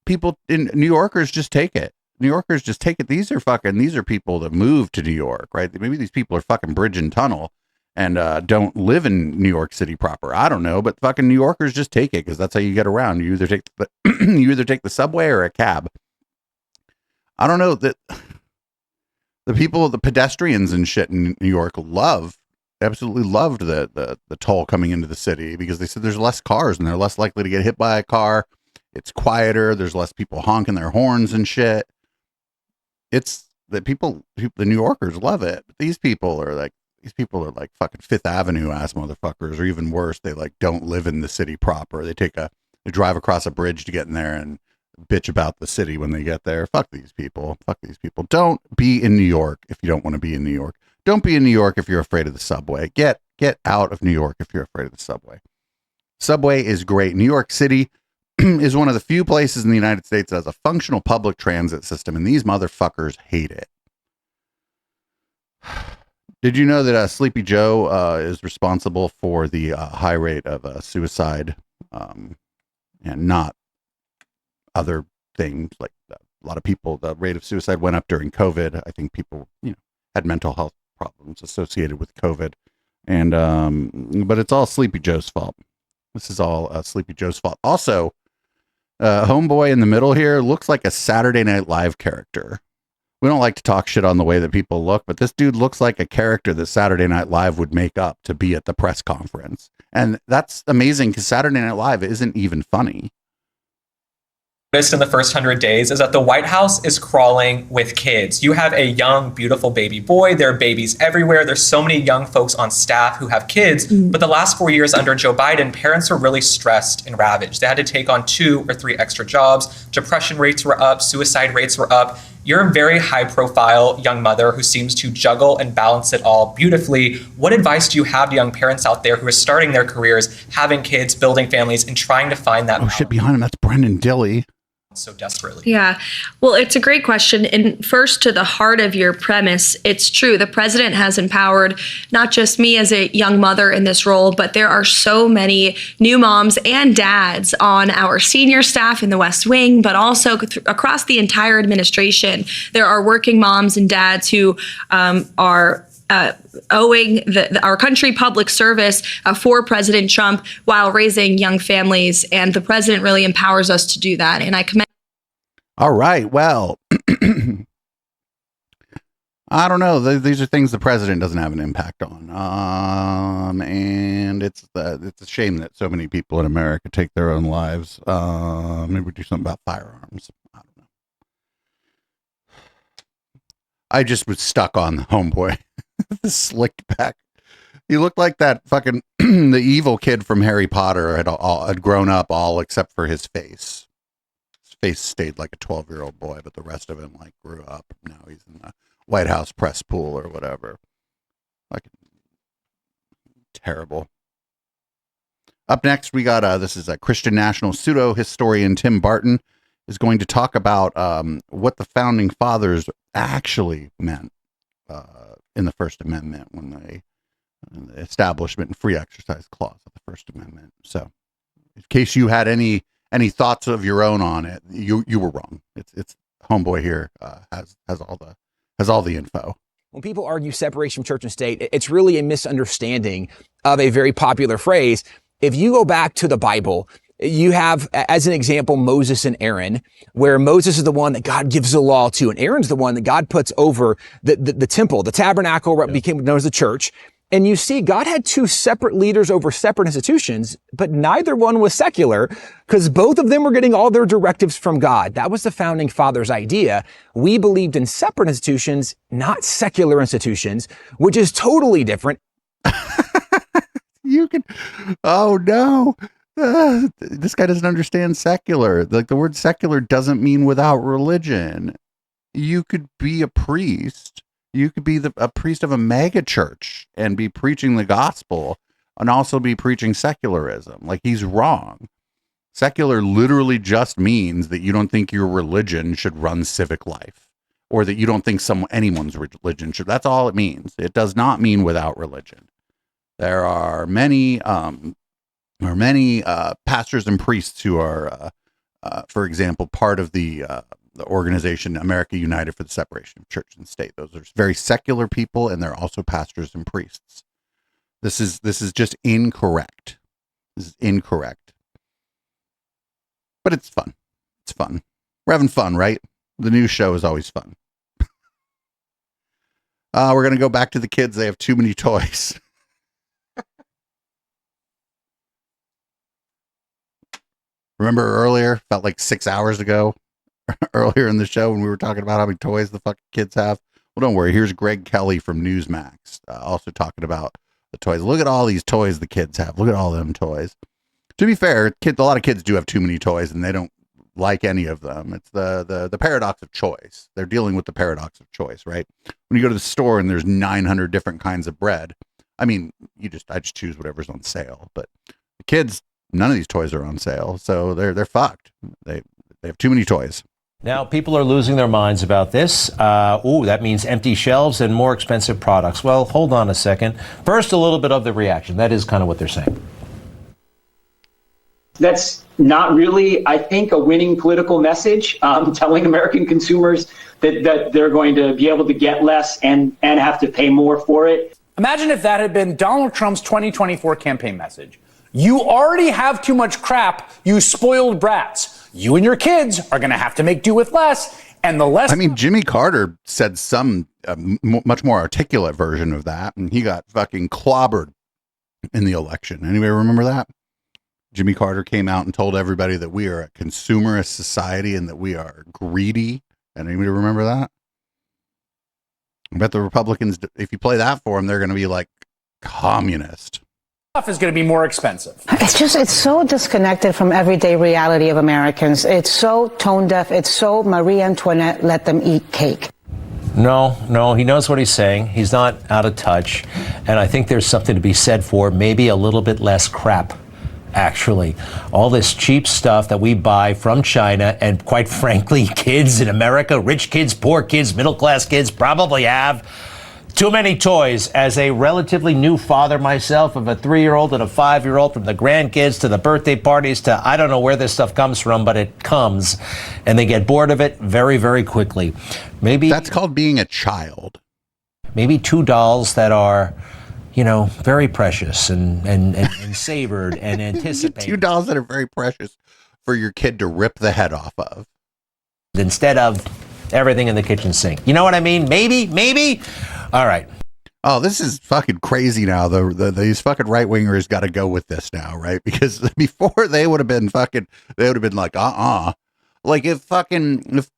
people in New Yorkers just take it. New Yorkers just take it. These are people that move to New York, right? Maybe these people are fucking bridge and tunnel and don't live in New York City proper. I don't know, but fucking New Yorkers just take it because that's how you get around. You either take the subway or a cab. I don't know that the pedestrians and shit in New York absolutely loved the toll coming into the city because they said there's less cars and they're less likely to get hit by a car. It's quieter. There's less people honking their horns and shit. It's the New Yorkers love it. But these people are like fucking Fifth Avenue ass motherfuckers, or even worse, they like don't live in the city proper. They drive across a bridge to get in there and bitch about the city when they get there. Fuck these people. Don't be in New York if you don't want to be in New York. Don't be in New York if you're afraid of the subway. Get out of New York if you're afraid of the subway. Subway is great. New York City is one of the few places in the United States that has a functional public transit system, and these motherfuckers hate it. Did you know that Sleepy Joe is responsible for the high rate of suicide and not other things? Like a lot of people, the rate of suicide went up during COVID. I think people, had mental health problems associated with COVID, and but it's all Sleepy Joe's fault. This is all Sleepy Joe's fault. Also, homeboy in the middle here looks like a Saturday Night Live character. We don't like to talk shit on the way that people look, but this dude looks like a character that Saturday Night Live would make up to be at the press conference. And that's amazing because Saturday Night Live isn't even funny. In the first 100 days is that the White House is crawling with kids. You have a young, beautiful baby boy. There are babies everywhere. There's so many young folks on staff who have kids. But the last 4 years under Joe Biden, parents were really stressed and ravaged. They had to take on 2 or 3 extra jobs. Depression rates were up. Suicide rates were up. You're a very high-profile young mother who seems to juggle and balance it all beautifully. What advice do you have to young parents out there who are starting their careers, having kids, building families, and trying to find that balance? Shit, behind him, that's Brendan Dilley. so desperately? Yeah, well, it's a great question. And first, to the heart of your premise, it's true. The president has empowered not just me as a young mother in this role, but there are so many new moms and dads on our senior staff in the West Wing, but also across the entire administration. There are working moms and dads who are owing our country public service for President Trump while raising young families. And the president really empowers us to do that. And I commend. All right. Well, I don't know. These are things the president doesn't have an impact on. And it's a shame that so many people in America take their own lives. Maybe we do something about firearms. I don't know. I just was stuck on the homeboy. The slicked back. He looked like that fucking the evil kid from Harry Potter had grown up all except for his face. His face stayed like a 12-year-old boy, but the rest of him like grew up. Now he's in the White House press pool or whatever. Like terrible. Up next, we got this is a Christian National pseudo historian Tim Barton is going to talk about what the founding fathers actually meant in the First Amendment when the Establishment and Free Exercise Clause of the First Amendment. So, in case you had any thoughts of your own on it, you were wrong. It's homeboy here has all the info. When people argue separation of church and state, it's really a misunderstanding of a very popular phrase. If you go back to the Bible, you have, as an example, Moses and Aaron, where Moses is the one that God gives the law to, and Aaron's the one that God puts over the temple, the tabernacle, became known as the church. And you see, God had two separate leaders over separate institutions, but neither one was secular because both of them were getting all their directives from God. That was the founding fathers' idea. We believed in separate institutions, not secular institutions, which is totally different. Oh no. This guy doesn't understand secular. Like the word secular doesn't mean without religion. You could be a priest. You could be a priest of a mega church and be preaching the gospel and also be preaching secularism. Like he's wrong. Secular literally just means that you don't think your religion should run civic life or that you don't think anyone's religion should. That's all it means. It does not mean without religion. There are many pastors and priests who are, for example, part of the organization America United for the Separation of Church and State. Those are very secular people, and they're also pastors and priests. This is just incorrect. This is incorrect. But it's fun. It's fun. We're having fun, right? The news show is always fun. We're going to go back to the kids. They have too many toys. Remember earlier, felt like 6 hours ago, earlier in the show when we were talking about how many toys the fucking kids have? Well, don't worry. Here's Greg Kelly from Newsmax, also talking about the toys. Look at all these toys the kids have. Look at all them toys. To be fair, a lot of kids do have too many toys, and they don't like any of them. It's the paradox of choice. They're dealing with the paradox of choice, right? When you go to the store and there's 900 different kinds of bread, I mean, I just choose whatever's on sale. But the kids, none of these toys are on sale, so they're fucked. They have too many toys. Now, people are losing their minds about this. That means empty shelves and more expensive products. Well, hold on a second. First, a little bit of the reaction. That is kind of what they're saying. That's not really, I think, a winning political message, telling American consumers that they're going to be able to get less and have to pay more for it. Imagine if that had been Donald Trump's 2024 campaign message. You already have too much crap, you spoiled brats. You and your kids are going to have to make do with less, and the less... I mean, Jimmy Carter said some much more articulate version of that, and he got fucking clobbered in the election. Anybody remember that? Jimmy Carter came out and told everybody that we are a consumerist society and that we are greedy. And anybody remember that? I bet the Republicans, if you play that for them, they're going to be like communist. Stuff is going to be more expensive. It's so disconnected from everyday reality of Americans. It's so tone deaf. It's so Marie Antoinette, let them eat cake. No, he knows what he's saying. He's not out of touch. And I think there's something to be said for maybe a little bit less crap actually. All this cheap stuff that we buy from China, and quite frankly, kids in America, rich kids, poor kids, middle-class kids, probably have too many toys. As a relatively new father myself of a 3-year-old and a 5-year-old, from the grandkids to the birthday parties to I don't know where this stuff comes from, but it comes, and they get bored of it very, very quickly. Maybe that's called being a child. Maybe 2 dolls that are, you know, very precious and savored and anticipated. 2 dolls that are very precious for your kid to rip the head off of, instead of everything in the kitchen sink. You know what I mean? Maybe. All right. Oh, this is fucking crazy now. These fucking right wingers got to go with this now, right? Because before they would have been like, like if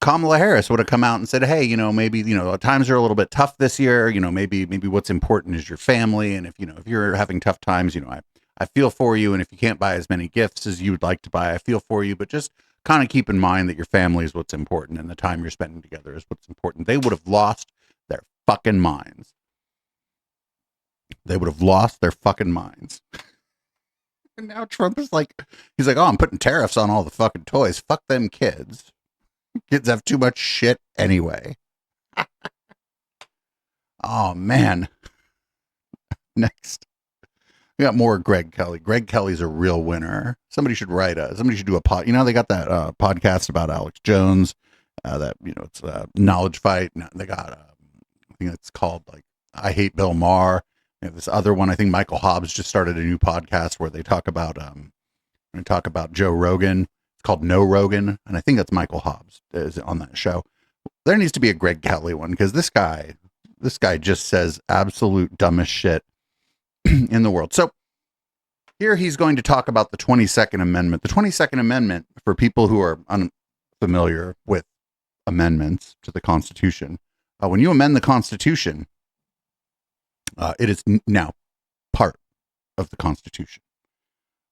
Kamala Harris would have come out and said, hey, you know, maybe, you know, times are a little bit tough this year. You know, maybe what's important is your family. And if you're having tough times, you know, I feel for you. And if you can't buy as many gifts as you would like to buy, I feel for you. But just kind of keep in mind that your family is what's important and the time you're spending together is what's important. They would have lost their fucking minds. They would have lost their fucking minds. And now Trump is like, he's like, oh, I'm putting tariffs on all the fucking toys. Fuck them kids. Kids have too much shit anyway. Oh, man. Next. We got more Greg Kelly. Greg Kelly's a real winner. Somebody should somebody should do a pod. You know, they got that podcast about Alex Jones, that, you know, it's a knowledge fight. They got, I think it's called like, I Hate Bill Maher. You know, this other one, I think Michael Hobbs just started a new podcast where they talk about Joe Rogan. It's called No Rogan, and I think that's Michael Hobbs is on that show. There needs to be a Greg Kelly one, because this guy just says absolute dumbest shit in the world. So here he's going to talk about the 22nd Amendment. The 22nd Amendment, for people who are unfamiliar with amendments to the Constitution, when you amend the Constitution, it is now part of the Constitution.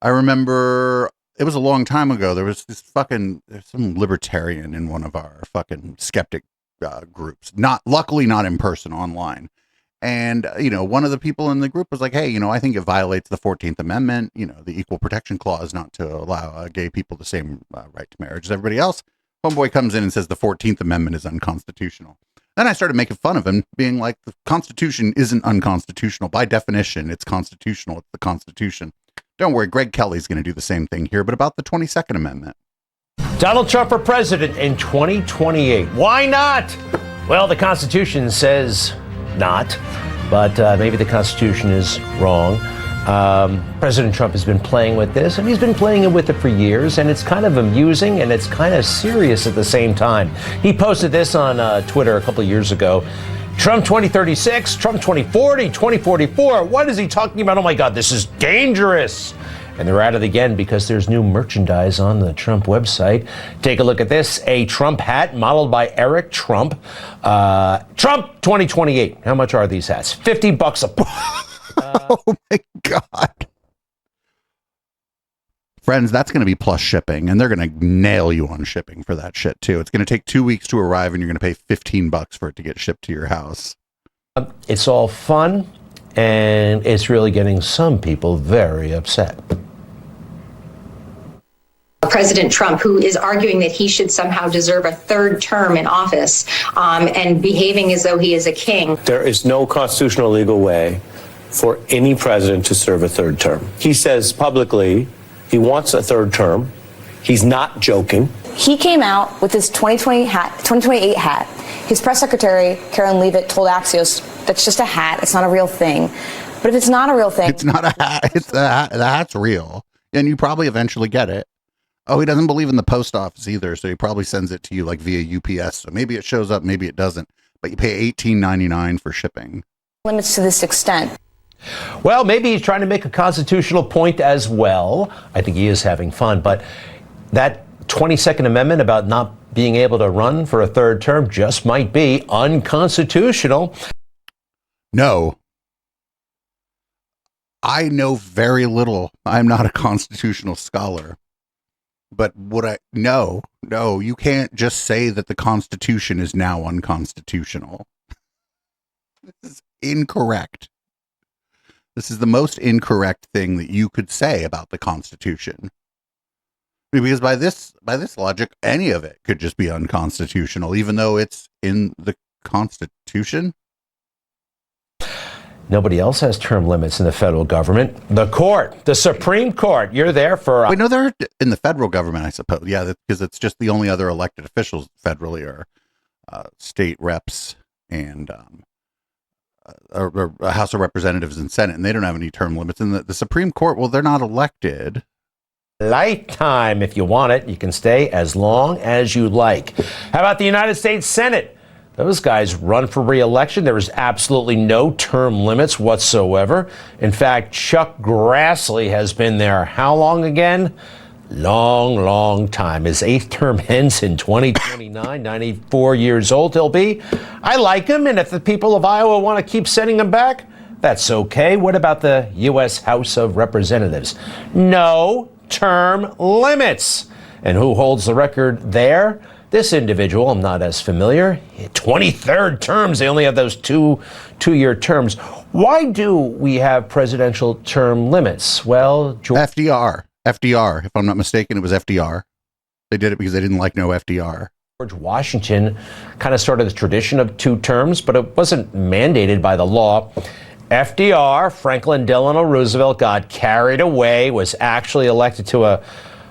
I remember it was a long time ago. There was there's some libertarian in one of our fucking skeptic groups. Luckily not in person, online. And, you know, one of the people in the group was like, hey, you know, I think it violates the 14th Amendment, you know, the Equal Protection Clause, not to allow gay people the same right to marriage as everybody else. Homeboy comes in and says the 14th Amendment is unconstitutional. Then I started making fun of him, being like, the Constitution isn't unconstitutional. By definition, it's constitutional. It's the Constitution. Don't worry, Greg Kelly's going to do the same thing here, but about the 22nd Amendment. Donald Trump for president in 2028. Why not? Well, the Constitution says not, but maybe the Constitution is wrong. President Trump has been playing with this, and he's been playing with it for years, and it's kind of amusing and it's kind of serious at the same time. He posted this on Twitter a couple of years ago. Trump 2036, Trump 2040, 2044. What is he talking about? Oh my God, this is dangerous. And they're at it again because there's new merchandise on the Trump website. Take a look at this. A Trump hat modeled by Eric Trump. Trump 2028. How much are these hats? $50 a pop. Oh my God. Friends, that's going to be plus shipping, and they're going to nail you on shipping for that shit too. It's going to take 2 weeks to arrive, and you're going to pay $15 for it to get shipped to your house. It's all fun, and it's really getting some people very upset. President Trump, who is arguing that he should somehow deserve a third term in office, and behaving as though he is a king. There is no constitutional legal way for any president to serve a third term. He says publicly he wants a third term. He's not joking. He came out with his 2028 hat. His press secretary, Karen Leavitt, told Axios, that's just a hat. It's not a real thing. But if it's not a real thing... It's not a hat. It's the hat. The hat's real. And you probably eventually get it. Oh, he doesn't believe in the post office either, so he probably sends it to you like via UPS. So maybe it shows up, maybe it doesn't. But you pay $18.99 for shipping. Limits to this extent. Well, maybe he's trying to make a constitutional point as well. I think he is having fun. But that 22nd Amendment about not being able to run for a third term just might be unconstitutional. No. I know very little. I'm not a constitutional scholar. But no, you can't just say that the Constitution is now unconstitutional. This is incorrect. This is the most incorrect thing that you could say about the Constitution. Because by this logic, any of it could just be unconstitutional, even though it's in the Constitution. Nobody else has term limits in the federal government. The court, the Supreme Court, you're there for... Wait, no, they're in the federal government, I suppose. Yeah, because it's just the only other elected officials federally are state reps and or House of Representatives and Senate, and they don't have any term limits. And the Supreme Court, well, they're not elected. Lifetime, if you want it. You can stay as long as you like. How about the United States Senate? Those guys run for re-election. There is absolutely no term limits whatsoever. In fact, Chuck Grassley has been there how long again? Long time. His 8th term ends in 2029, 94 years old he'll be. I like him, and if the people of Iowa want to keep sending him back, that's okay. What about the U.S. House of Representatives? No term limits. And who holds the record there? This individual, I'm not as familiar. 23rd terms, they only have those two-year terms. Why do we have presidential term limits? Well, FDR, if I'm not mistaken, it was FDR. They did it because they didn't like no FDR. George Washington kind of started the tradition of 2 terms, but it wasn't mandated by the law. FDR, Franklin Delano Roosevelt, got carried away, was actually elected to a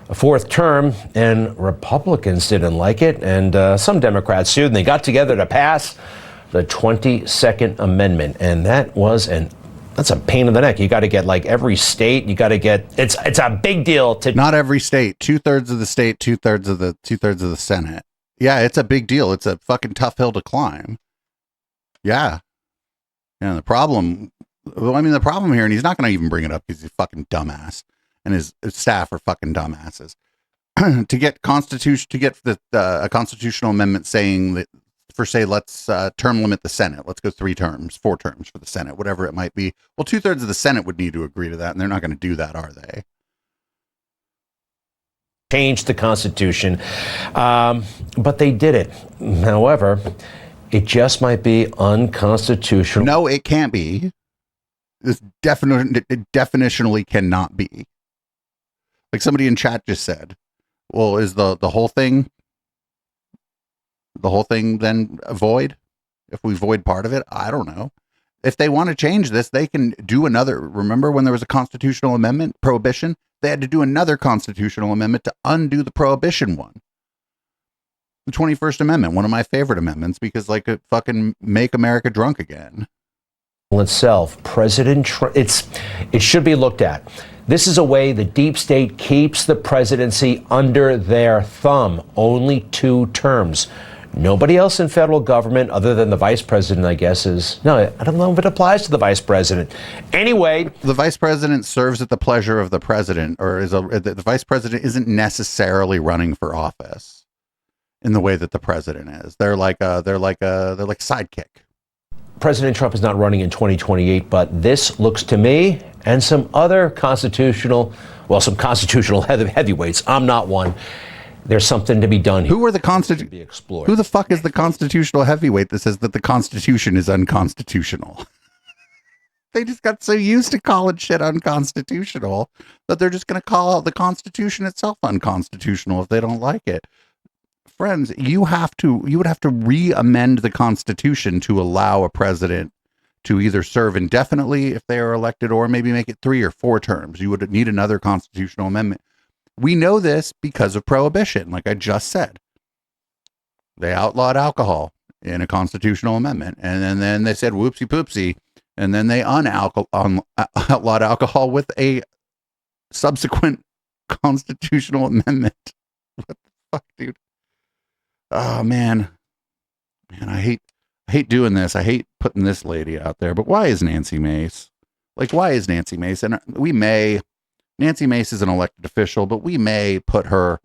4th term, and Republicans didn't like it, and some Democrats sued, and they got together to pass the 22nd Amendment, and that's a pain in the neck. You got to get like every state. You got to get it's a big deal to not every state. 2/3 of the state, 2/3 of the Senate. Yeah, it's a big deal. It's a fucking tough hill to climb. Yeah, and the problem here, and he's not going to even bring it up because he's a fucking dumbass. And his staff are fucking dumbasses. to get a constitutional amendment saying that, let's term limit the Senate. Let's go 3 terms, 4 terms for the Senate, whatever it might be. Well, 2/3 of the Senate would need to agree to that, and they're not going to do that, are they? change the Constitution, but they did it. However, it just might be unconstitutional. No, it can't be. It definitionally cannot be. Like somebody in chat just said, well, is the whole thing then void? If we void part of it, I don't know. If they want to change this, they can do another. Remember when there was a constitutional amendment, prohibition? They had to do another constitutional amendment to undo the prohibition one. The 21st Amendment, one of my favorite amendments, because like it fucking make America drunk again. Itself, President Trump, it should be looked at. This is a way the deep state keeps the presidency under their thumb. Only 2 terms. Nobody else in federal government, other than the vice president, I guess, I don't know if it applies to the vice president. Anyway, the vice president serves at the pleasure of the president, or the vice president isn't necessarily running for office in the way that the president is. They're like sidekick. President Trump is not running in 2028, but this looks to me and some constitutional heavyweights. I'm not one. There's something to be done here. Who the fuck is the constitutional heavyweight that says that the Constitution is unconstitutional? They just got so used to calling shit unconstitutional that they're just going to call out the Constitution itself unconstitutional if they don't like it. Friends, you would have to re-amend the Constitution to allow a president to either serve indefinitely if they are elected, or maybe make it 3 or 4 terms. You would need another constitutional amendment. We know this because of prohibition, like I just said. They outlawed alcohol in a constitutional amendment, and then they said whoopsie poopsie, and then they outlawed alcohol with a subsequent constitutional amendment. What the fuck, dude? Oh man, I hate doing this. I hate putting this lady out there. But why is Nancy Mace? Why is Nancy Mace? And Nancy Mace is an elected official, but we may put her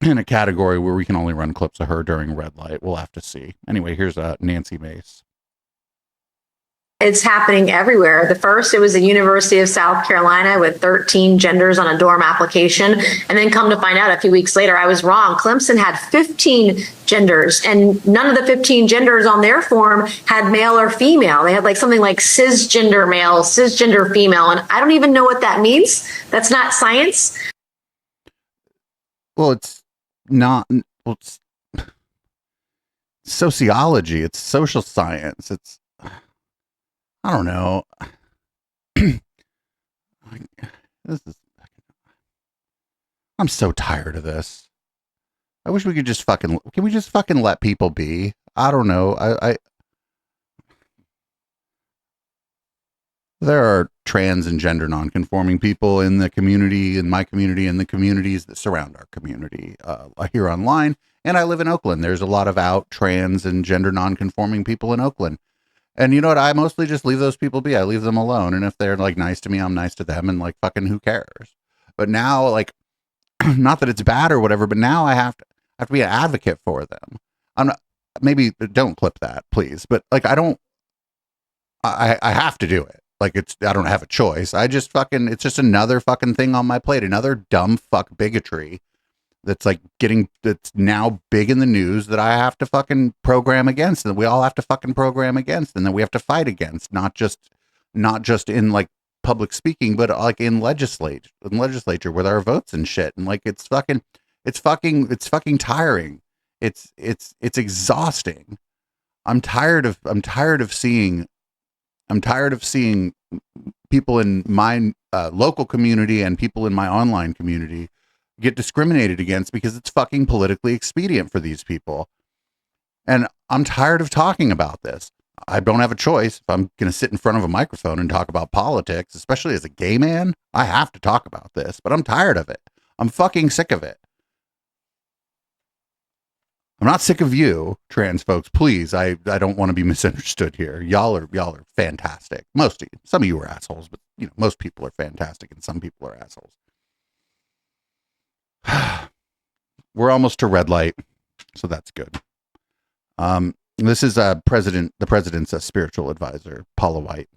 in a category where we can only run clips of her during red light. We'll have to see. Anyway, here's Nancy Mace. It's happening everywhere. The first, it was the University of South Carolina with 13 genders on a dorm application. And then come to find out a few weeks later, I was wrong. Clemson had 15 genders, and none of the 15 genders on their form had male or female. They had like something like cisgender male, cisgender female. And I don't even know what that means. That's not science. Well, it's not. Well, it's sociology. It's social science. It's, I don't know. I'm so tired of this. I wish we could just can we just fucking let people be? I don't know. There are trans and gender nonconforming people in the community, in my community, in the communities that surround our community here online. And I live in Oakland. There's a lot of out trans and gender nonconforming people in Oakland. And you know what? I mostly just leave those people be. I leave them alone. And if they're like nice to me, I'm nice to them, and like fucking who cares? But now, like, not that it's bad or whatever, but now I have to be an advocate for them. I'm not, maybe don't clip that, please. But like, I have to do it. Like, I don't have a choice. It's just another fucking thing on my plate. Another dumb fuck bigotry that's now big in the news that I have to fucking program against, and we all have to fucking program against, and then we have to fight against, not just in like public speaking, but like in legislature with our votes and shit. And like, it's fucking tiring. It's exhausting. I'm tired of seeing people in my local community and people in my online community get discriminated against because it's fucking politically expedient for these people. And I'm tired of talking about this. I don't have a choice. If I'm going to sit in front of a microphone and talk about politics, especially as a gay man, I have to talk about this, but I'm tired of it. I'm fucking sick of it. I'm not sick of you, trans folks. Please, I don't want to be misunderstood here. Y'all are fantastic. Most of you. Some of you are assholes, but you know, most people are fantastic and some people are assholes. We're almost to red light, so that's good. This is the president's spiritual advisor, Paula White.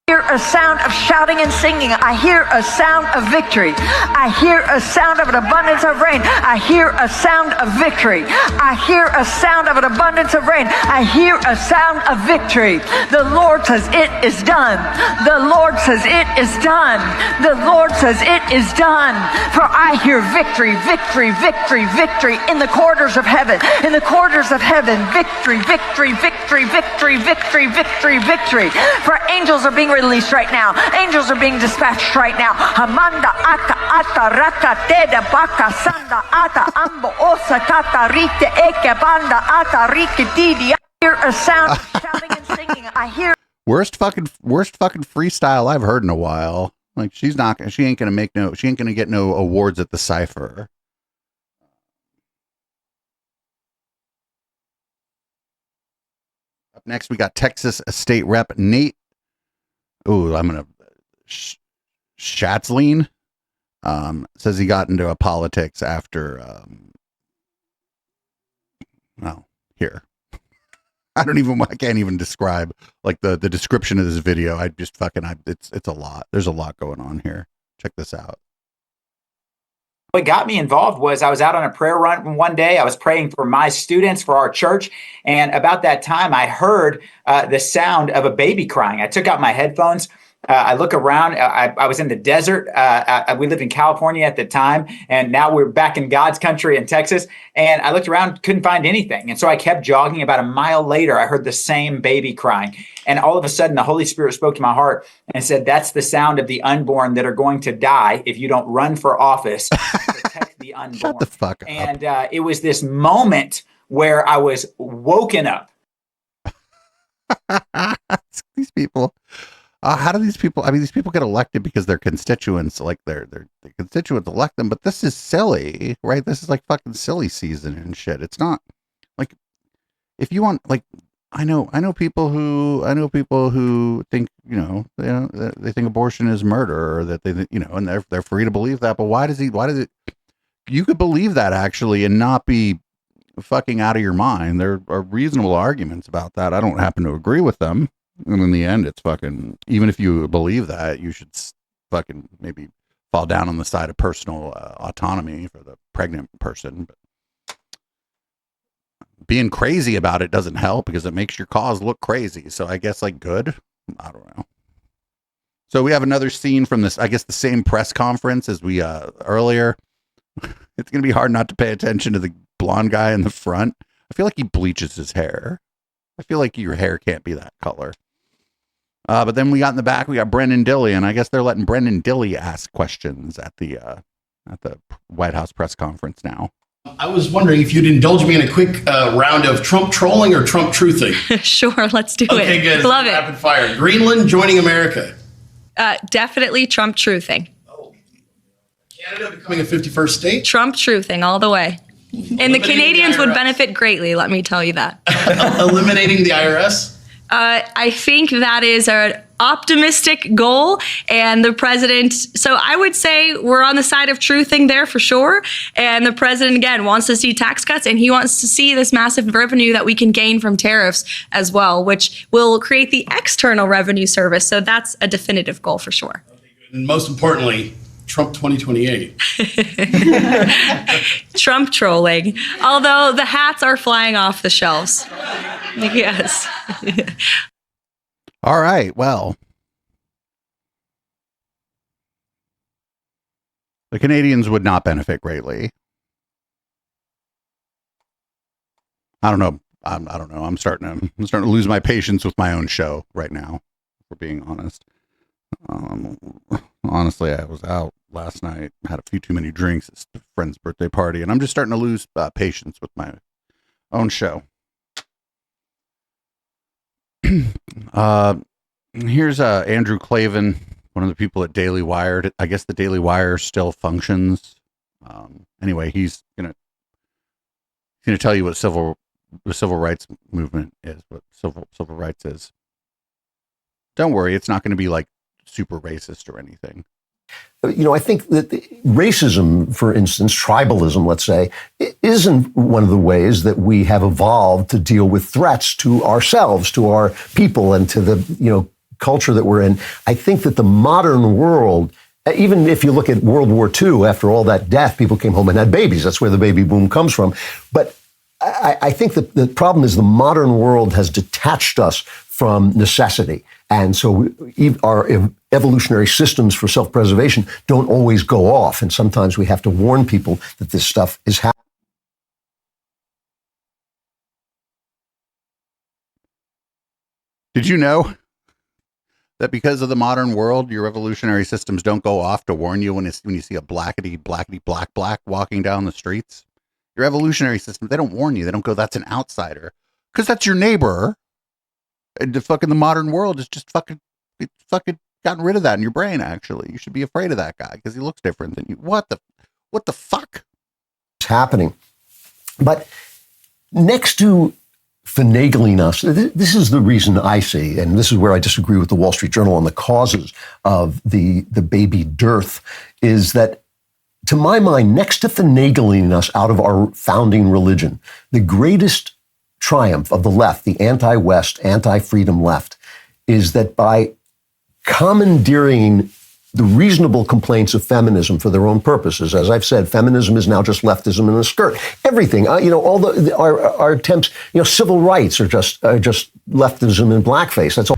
I hear a sound of shouting and singing. I hear a sound of victory. I hear a sound of an abundance of rain. I hear a sound of victory. I hear a sound of an abundance of rain. I hear a sound of victory. The Lord says it is done. The Lord says it is done. The Lord says it is done. For I hear victory, victory, victory, victory in the corridors of heaven. In the corridors of heaven, victory, victory, victory, victory, victory, victory, victory. For angels are being released right now. Angels are being dispatched right now. Hamanda aka ata raka teda baka sanda ata ambo osa kata rite eke banda ata rike didi. I hear a sound of shouting and singing. I hear Worst fucking freestyle I've heard in a while. Like, she ain't gonna get no awards at the Cypher. Up next, we got Texas State Rep Nate. Ooh, I'm gonna Schatzline says he got into politics after here. I can't even describe like the description of this video. It's a lot. There's a lot going on here. Check this out. What got me involved was I was out on a prayer run one day. I was praying for my students, for our church. And about that time, I heard the sound of a baby crying. I took out my headphones. I look around. I was in the desert. We lived in California at the time. And now we're back in God's country in Texas. And I looked around, couldn't find anything. And so I kept jogging. About a mile later, I heard the same baby crying. And all of a sudden, the Holy Spirit spoke to my heart and said, that's the sound of the unborn that are going to die if you don't run for office to protect the unborn. Shut the fuck up. And it was this moment where I was woken up. These people. How do these people? I mean, these people get elected because their constituents, like their constituents, elect them. But this is silly, right? This is like fucking silly season and shit. It's not like if you want, like, I know people who think they think abortion is murder, or that they and they're free to believe that. But why does it? You could believe that actually and not be fucking out of your mind. There are reasonable arguments about that. I don't happen to agree with them. And in the end, it's fucking, even if you believe that, you should fucking maybe fall down on the side of personal autonomy for the pregnant person. But being crazy about it doesn't help because it makes your cause look crazy. So I guess like good. I don't know. So we have another scene from this, I guess the same press conference as we earlier. It's going to be hard not to pay attention to the blonde guy in the front. I feel like he bleaches his hair. I feel like your hair can't be that color. But then we got in the back, we got Brendan Dilley, and I guess they're letting Brendan Dilley ask questions at the White House press conference now. I was wondering if you'd indulge me in a quick round of Trump trolling or Trump truthing. Sure, let's do it. Okay, good. Love it. Rapid fire. Greenland joining America. Definitely Trump truthing. Canada becoming a 51st state. Trump truthing all the way. And the Canadians would benefit greatly, let me tell you that. Eliminating the IRS. I think that is an optimistic goal, and the president, so I would say we're on the side of truthing there for sure. And the president, again, wants to see tax cuts, and he wants to see this massive revenue that we can gain from tariffs as well, which will create the external revenue service. So that's a definitive goal for sure. And most importantly, Trump 2028. Trump trolling, although the hats are flying off the shelves. Yes. All right. Well, the Canadians would not benefit greatly. I don't know. I don't know. I'm starting to lose my patience with my own show right now, for being honest. Honestly, I was out last night, had a few too many drinks. It's a friend's birthday party, and I'm just starting to lose patience with my own show. Here's Andrew Klavan, one of the people at Daily Wire. I guess the Daily Wire still functions. Anyway, he's gonna tell you what the civil rights movement is, what civil rights is. Don't worry, it's not going to be like super racist or anything. You know, I think that racism, for instance, tribalism, let's say, isn't one of the ways that we have evolved to deal with threats to ourselves, to our people, and to the, culture that we're in. I think that the modern world, even if you look at World War II, after all that death, people came home and had babies. That's where the baby boom comes from. But I think that the problem is the modern world has detached us from necessity. And so our evolutionary systems for self-preservation don't always go off. And sometimes we have to warn people that this stuff is happening. Did you know that because of the modern world, your evolutionary systems don't go off to warn you when you see a blackety black walking down the streets? Your evolutionary system, they don't warn you. They don't go, that's an outsider. Because that's your neighbor. And the modern world is just fucking gotten rid of that in your brain, actually. You should be afraid of that guy because he looks different than you. What the fuck? It's happening. But next to finagling us, this is the reason I see, and this is where I disagree with the Wall Street Journal on the causes of the baby dearth, is that, to my mind, next to finagling us out of our founding religion, the greatest triumph of the left, the anti-West, anti-freedom left, is that by commandeering the reasonable complaints of feminism for their own purposes, as I've said, feminism is now just leftism in a skirt. Everything, all our attempts, civil rights are just leftism in blackface. That's all.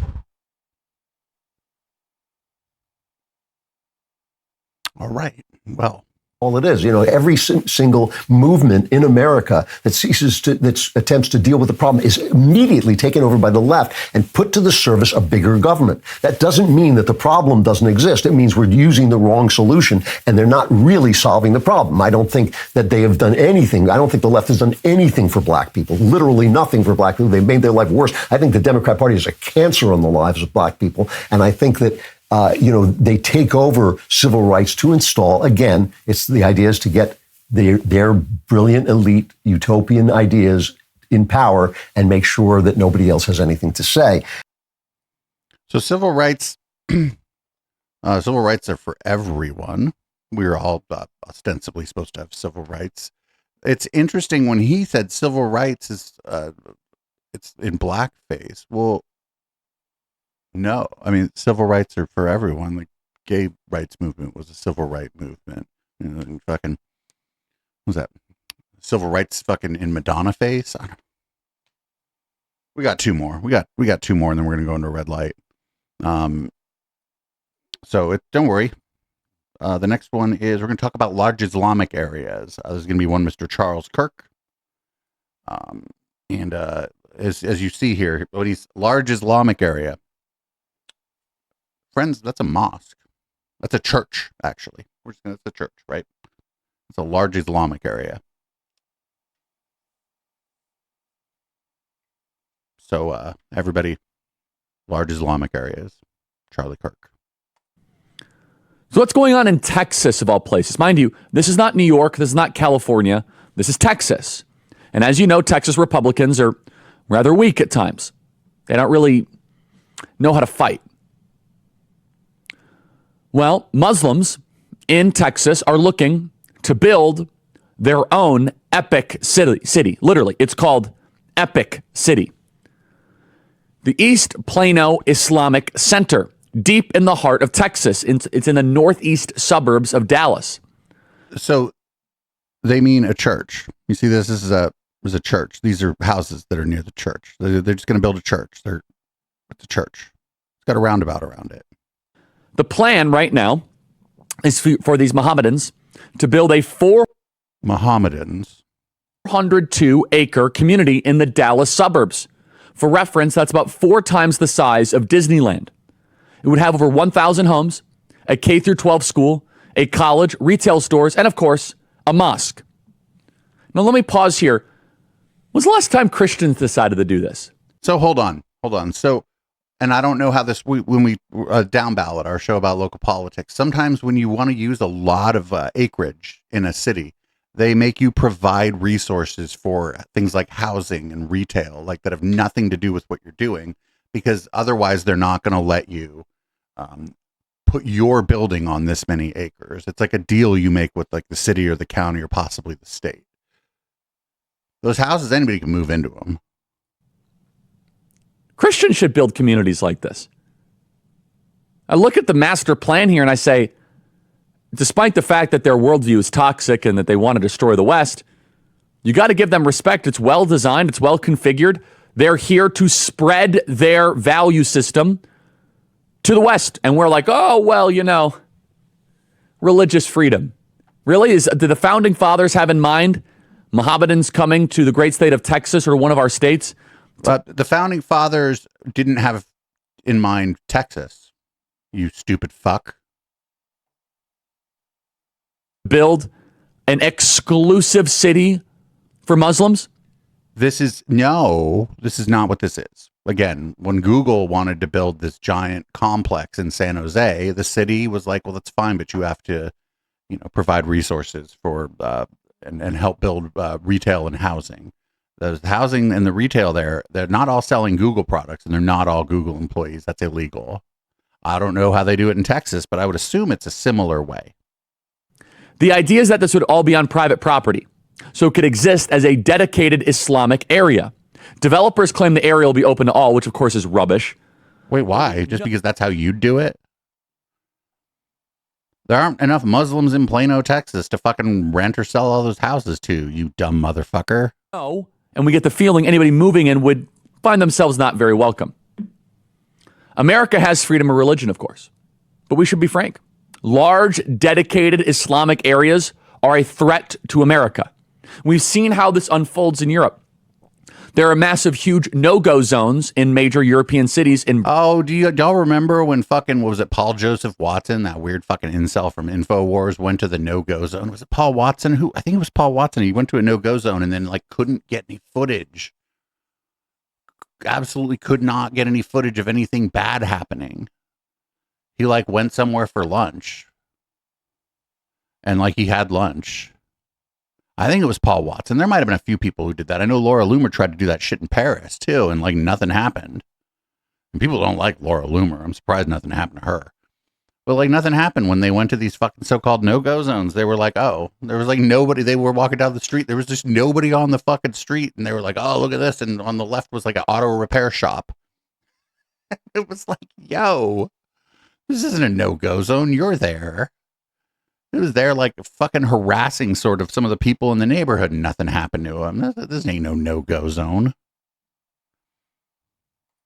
All right. Well, all it is, every single movement in America that attempts to deal with the problem is immediately taken over by the left and put to the service of bigger government. That doesn't mean that the problem doesn't exist. It means we're using the wrong solution and they're not really solving the problem. I don't think that they have done anything. I don't think the left has done anything for black people, literally nothing for black people. They've made their life worse. I think the Democrat Party is a cancer on the lives of black people. And I think that they take over civil rights to install, again, the idea is to get their brilliant elite utopian ideas in power and make sure that nobody else has anything to say. So civil rights are for everyone. We're all ostensibly supposed to have civil rights. it's interesting when he said civil rights is it's in blackface. Well, no, I mean civil rights are for everyone. The gay rights movement was a civil rights movement. You know, and fucking what was that civil rights fucking in Madonna face? We got two more. We got two more, and then we're gonna go into a red light. So don't worry. The next one is we're going to talk about large Islamic areas. There's going to be one Mr. Charles Kirk. And as you see here, what he's large Islamic area. Friends, that's a mosque. That's a church, actually. It's a church, right? It's a large Islamic area. So everybody, large Islamic areas. Charlie Kirk. So what's going on in Texas, of all places? Mind you, this is not New York. This is not California. This is Texas. And as you know, Texas Republicans are rather weak at times. They don't really know how to fight. Well, Muslims in Texas are looking to build their own epic city. Literally, it's called Epic City. The East Plano Islamic Center, deep in the heart of Texas. It's in the northeast suburbs of Dallas. So they mean a church. You see this? This is a church. These are houses that are near the church. They're just going to build a church. It's a church. It's got a roundabout around it. The plan right now is for these Mohammedans to build a 402-acre community in the Dallas suburbs. For reference, that's about 4 times the size of Disneyland. It would have over 1,000 homes, a K-12 school, a college, retail stores, and of course, a mosque. Now, let me pause here. When's the last time Christians decided to do this? So hold on. So, and I don't know how this, when we down ballot, our show about local politics, sometimes when you want to use a lot of acreage in a city, they make you provide resources for things like housing and retail, like that have nothing to do with what you're doing, because otherwise they're not going to let you put your building on this many acres. It's like a deal you make with like the city or the county or possibly the state. Those houses, anybody can move into them. Christians should build communities like this. I look at the master plan here and I say, despite the fact that their worldview is toxic and that they want to destroy the West, you got to give them respect. It's well designed. It's well configured. They're here to spread their value system to the West. And we're like, oh, well, you know, religious freedom. Really? Did the founding fathers have in mind Mohammedans coming to the great state of Texas or one of our states? But the founding fathers didn't have in mind Texas, you stupid fuck. Build an exclusive city for Muslims? This is not what this is. Again, when Google wanted to build this giant complex in San Jose, the city was like, well, that's fine, but you have to, provide resources for and help build retail and housing. The housing and the retail they're not all selling Google products, and they're not all Google employees. That's illegal. I don't know how they do it in Texas, but I would assume it's a similar way. The idea is that this would all be on private property, so it could exist as a dedicated Islamic area. Developers claim the area will be open to all, which of course is rubbish. Wait, why? Just because that's how you do it? There aren't enough Muslims in Plano, Texas to fucking rent or sell all those houses to, you dumb motherfucker. No. And we get the feeling anybody moving in would find themselves not very welcome. America has freedom of religion, of course. But we should be frank. Large, dedicated Islamic areas are a threat to America. We've seen how this unfolds in Europe. There are massive, huge no-go zones in major European cities. Do y'all remember when fucking, what was it, Paul Joseph Watson, that weird fucking incel from InfoWars, went to the no-go zone? Was it Paul Watson? I think it was Paul Watson. He went to a no-go zone and then couldn't get any footage. Absolutely could not get any footage of anything bad happening. He went somewhere for lunch. And he had lunch. I think it was Paul Watson. There might have been a few people who did that. I know Laura Loomer tried to do that shit in Paris too, and nothing happened. And people don't like Laura Loomer. I'm surprised nothing happened to her. But like nothing happened when they went to these fucking so-called no-go zones. They were like, oh, there was like nobody. They were walking down the street. There was just nobody on the fucking street. And they were like, oh, look at this. And on the left was like an auto repair shop. It was like, yo, this isn't a no-go zone. You're there. It was there like fucking harassing sort of some of the people in the neighborhood. And nothing happened to them. This ain't no-go zone.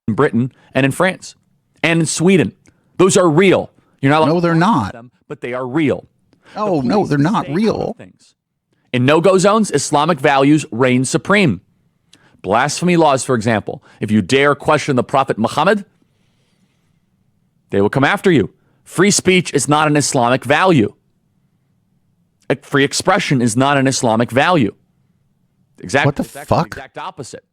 In Britain and in France and in Sweden. Those are real. You're not. No, they're not. Them, but they are real. Oh, no, they're not real. In no-go zones, Islamic values reign supreme. Blasphemy laws, for example. If you dare question the Prophet Muhammad, they will come after you. Free speech is not an Islamic value. Free expression is not an Islamic value. Exactly. What the fuck? Exact opposite.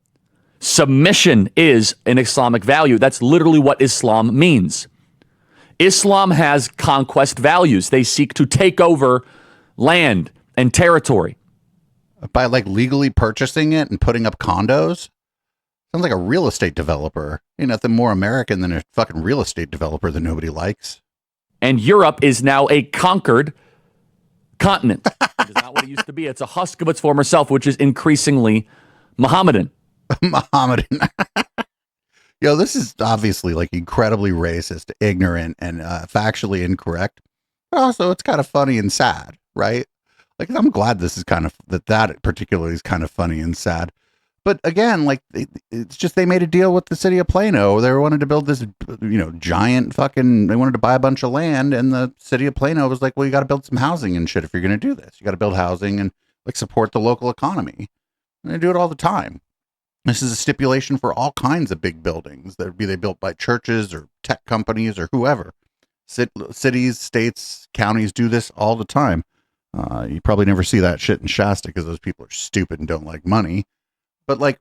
Submission is an Islamic value. That's literally what Islam means. Islam has conquest values. They seek to take over land and territory. By like legally purchasing it and putting up condos? Sounds like a real estate developer. Ain't nothing more American than a fucking real estate developer that nobody likes. And Europe is now a conquered continent. It is not what it used to be. It's a husk of its former self, which is increasingly Mohammedan. Mohammedan. Yo, this is obviously like incredibly racist, ignorant, and factually incorrect. But also, it's kind of funny and sad, right? Like, I'm glad this is kind of that particularly is kind of funny and sad. But again, like, it's just they made a deal with the city of Plano. They wanted to build this, giant fucking. They wanted to buy a bunch of land, and the city of Plano was like, "Well, you got to build some housing and shit if you're going to do this. You got to build housing and like support the local economy." And they do it all the time. This is a stipulation for all kinds of big buildings that would be they built by churches or tech companies or whoever. Cities, states, counties do this all the time. You probably never see that shit in Shasta because those people are stupid and don't like money. But like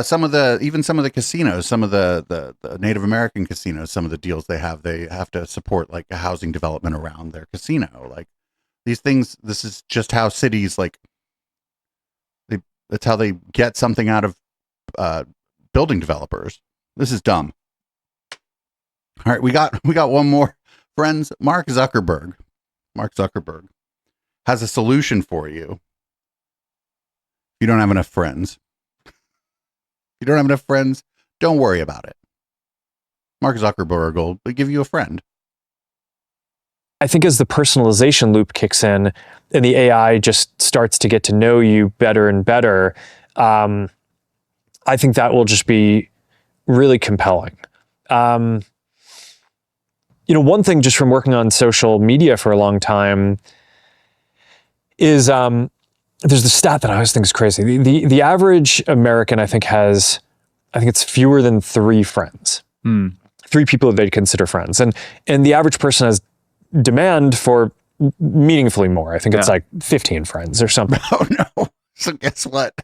some of the casinos, some of the Native American casinos, some of the deals they have to support like a housing development around their casino. Like these things, this is just how cities like. That's how they get something out of building developers. This is dumb. All right, we got one more. Friends, Mark Zuckerberg has a solution for you. If you don't have enough friends. Don't worry about it. Mark Zuckerberg will give you a friend. I think as the personalization loop kicks in and the AI just starts to get to know you better and better, I think that will just be really compelling. One thing just from working on social media for a long time is there's the stat that I always think is crazy. The average American, I think it's fewer than 3 friends, 3 people that they'd consider friends. And the average person has demand for meaningfully more. I think it's like 15 friends or something. Oh no. So guess what?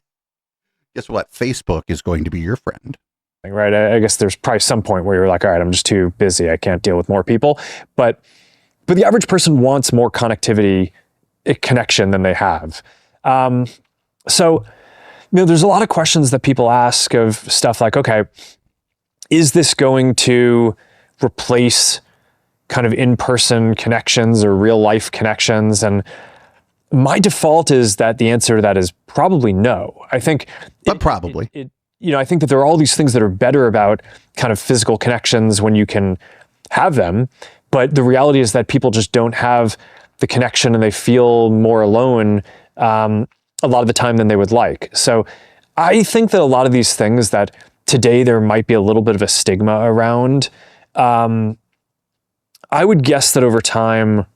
Facebook is going to be your friend. Right. I guess there's probably some point where you're like, all right, I'm just too busy. I can't deal with more people. But the average person wants more connection than they have. So there's a lot of questions that people ask of stuff like, okay, is this going to replace kind of in-person connections or real life connections? And my default is that the answer to that is probably no. I think, I think that there are all these things that are better about kind of physical connections when you can have them. But the reality is that people just don't have the connection and they feel more alone a lot of the time than they would like. So I think that a lot of these things that today there might be a little bit of a stigma around, I would guess that over time,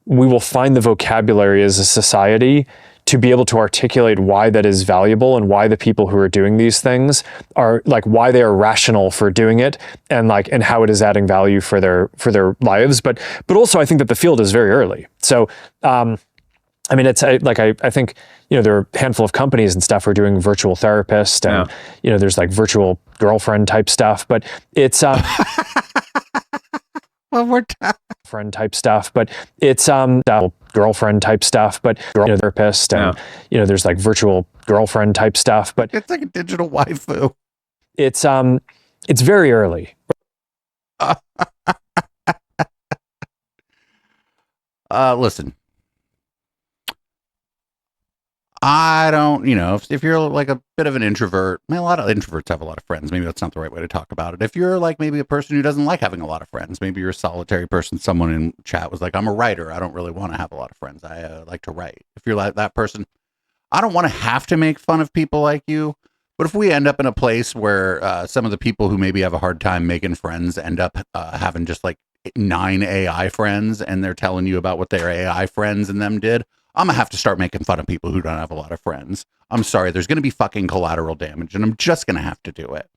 we will find the vocabulary as a society to be able to articulate why that is valuable and why the people who are doing these things are like, why they are rational for doing it and how it is adding value for their lives. But also I think that the field is very early. So, it's I think, there are a handful of companies and stuff who are doing virtual therapist and, there's like virtual girlfriend type stuff, but it's, one more time. Friend type stuff, but it's girlfriend type stuff, but therapist and there's like virtual girlfriend type stuff, but it's like a digital waifu. It's very early. Listen, I don't, if you're like a bit of an introvert, a lot of introverts have a lot of friends. Maybe that's not the right way to talk about it. If you're like maybe a person who doesn't like having a lot of friends, maybe you're a solitary person. Someone in chat was like, I'm a writer. I don't really want to have a lot of friends. I like to write. If you're like that person, I don't want to have to make fun of people like you. But if we end up in a place where some of the people who maybe have a hard time making friends end up having just like 9 AI friends, and they're telling you about what their AI friends and them did, I'm going to have to start making fun of people who don't have a lot of friends. I'm sorry. There's going to be fucking collateral damage, and I'm just going to have to do it.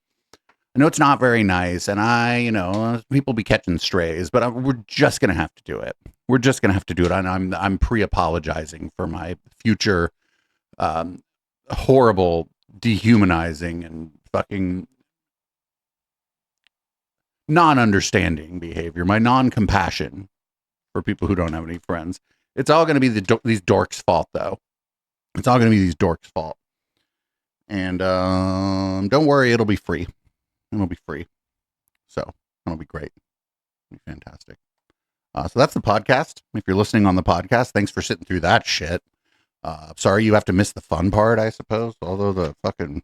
I know it's not very nice, and people be catching strays, but we're just going to have to do it. We're just going to have to do it. And I'm pre-apologizing for my future horrible, dehumanizing, and fucking non-understanding behavior, my non-compassion for people who don't have any friends. It's all going to be these dorks' fault, though. It's all going to be these dorks' fault. And don't worry, it'll be free. It'll be free. So it'll be great. It'll be fantastic. So that's the podcast. If you're listening on the podcast, thanks for sitting through that shit. Sorry you have to miss the fun part, I suppose. Although the fucking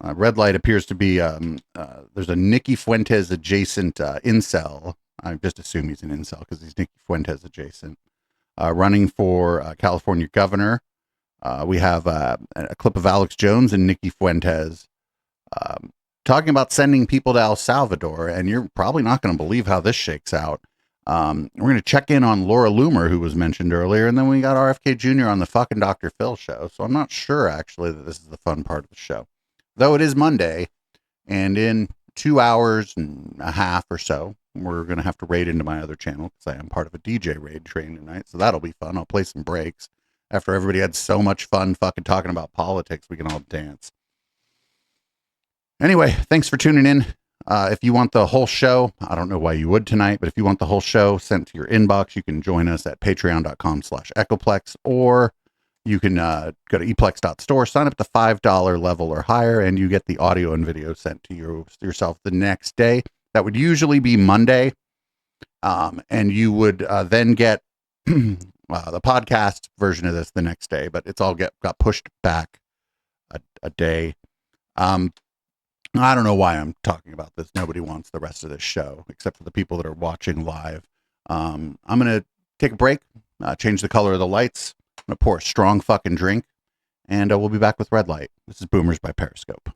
red light appears to be, there's a Nicky Fuentes adjacent incel. I just assume he's an incel because he's Nicky Fuentes adjacent. Running for California governor. We have a clip of Alex Jones and Nicky Fuentes talking about sending people to El Salvador, and you're probably not going to believe how this shakes out. We're going to check in on Laura Loomer, who was mentioned earlier, and then we got RFK Jr. on the fucking Dr. Phil show. So I'm not sure, actually, that this is the fun part of the show. Though it is Monday, and in 2 hours and a half or so, we're going to have to raid into my other channel because I am part of a DJ raid train tonight. So that'll be fun. I'll play some breaks. After everybody had so much fun fucking talking about politics, we can all dance. Anyway, thanks for tuning in. If you want the whole show, I don't know why you would tonight, but if you want the whole show sent to your inbox, you can join us at patreon.com/echoplex, or you can go to eplex.store, sign up at the $5 level or higher, and you get the audio and video sent to yourself the next day. That would usually be Monday. And you would then get the podcast version of this the next day, but it's all got pushed back a day. I don't know why I'm talking about this. Nobody wants the rest of this show except for the people that are watching live. I'm going to take a break, change the color of the lights. I'm going to pour a strong fucking drink, and we'll be back with Red Light. This is Boomers by Periscope.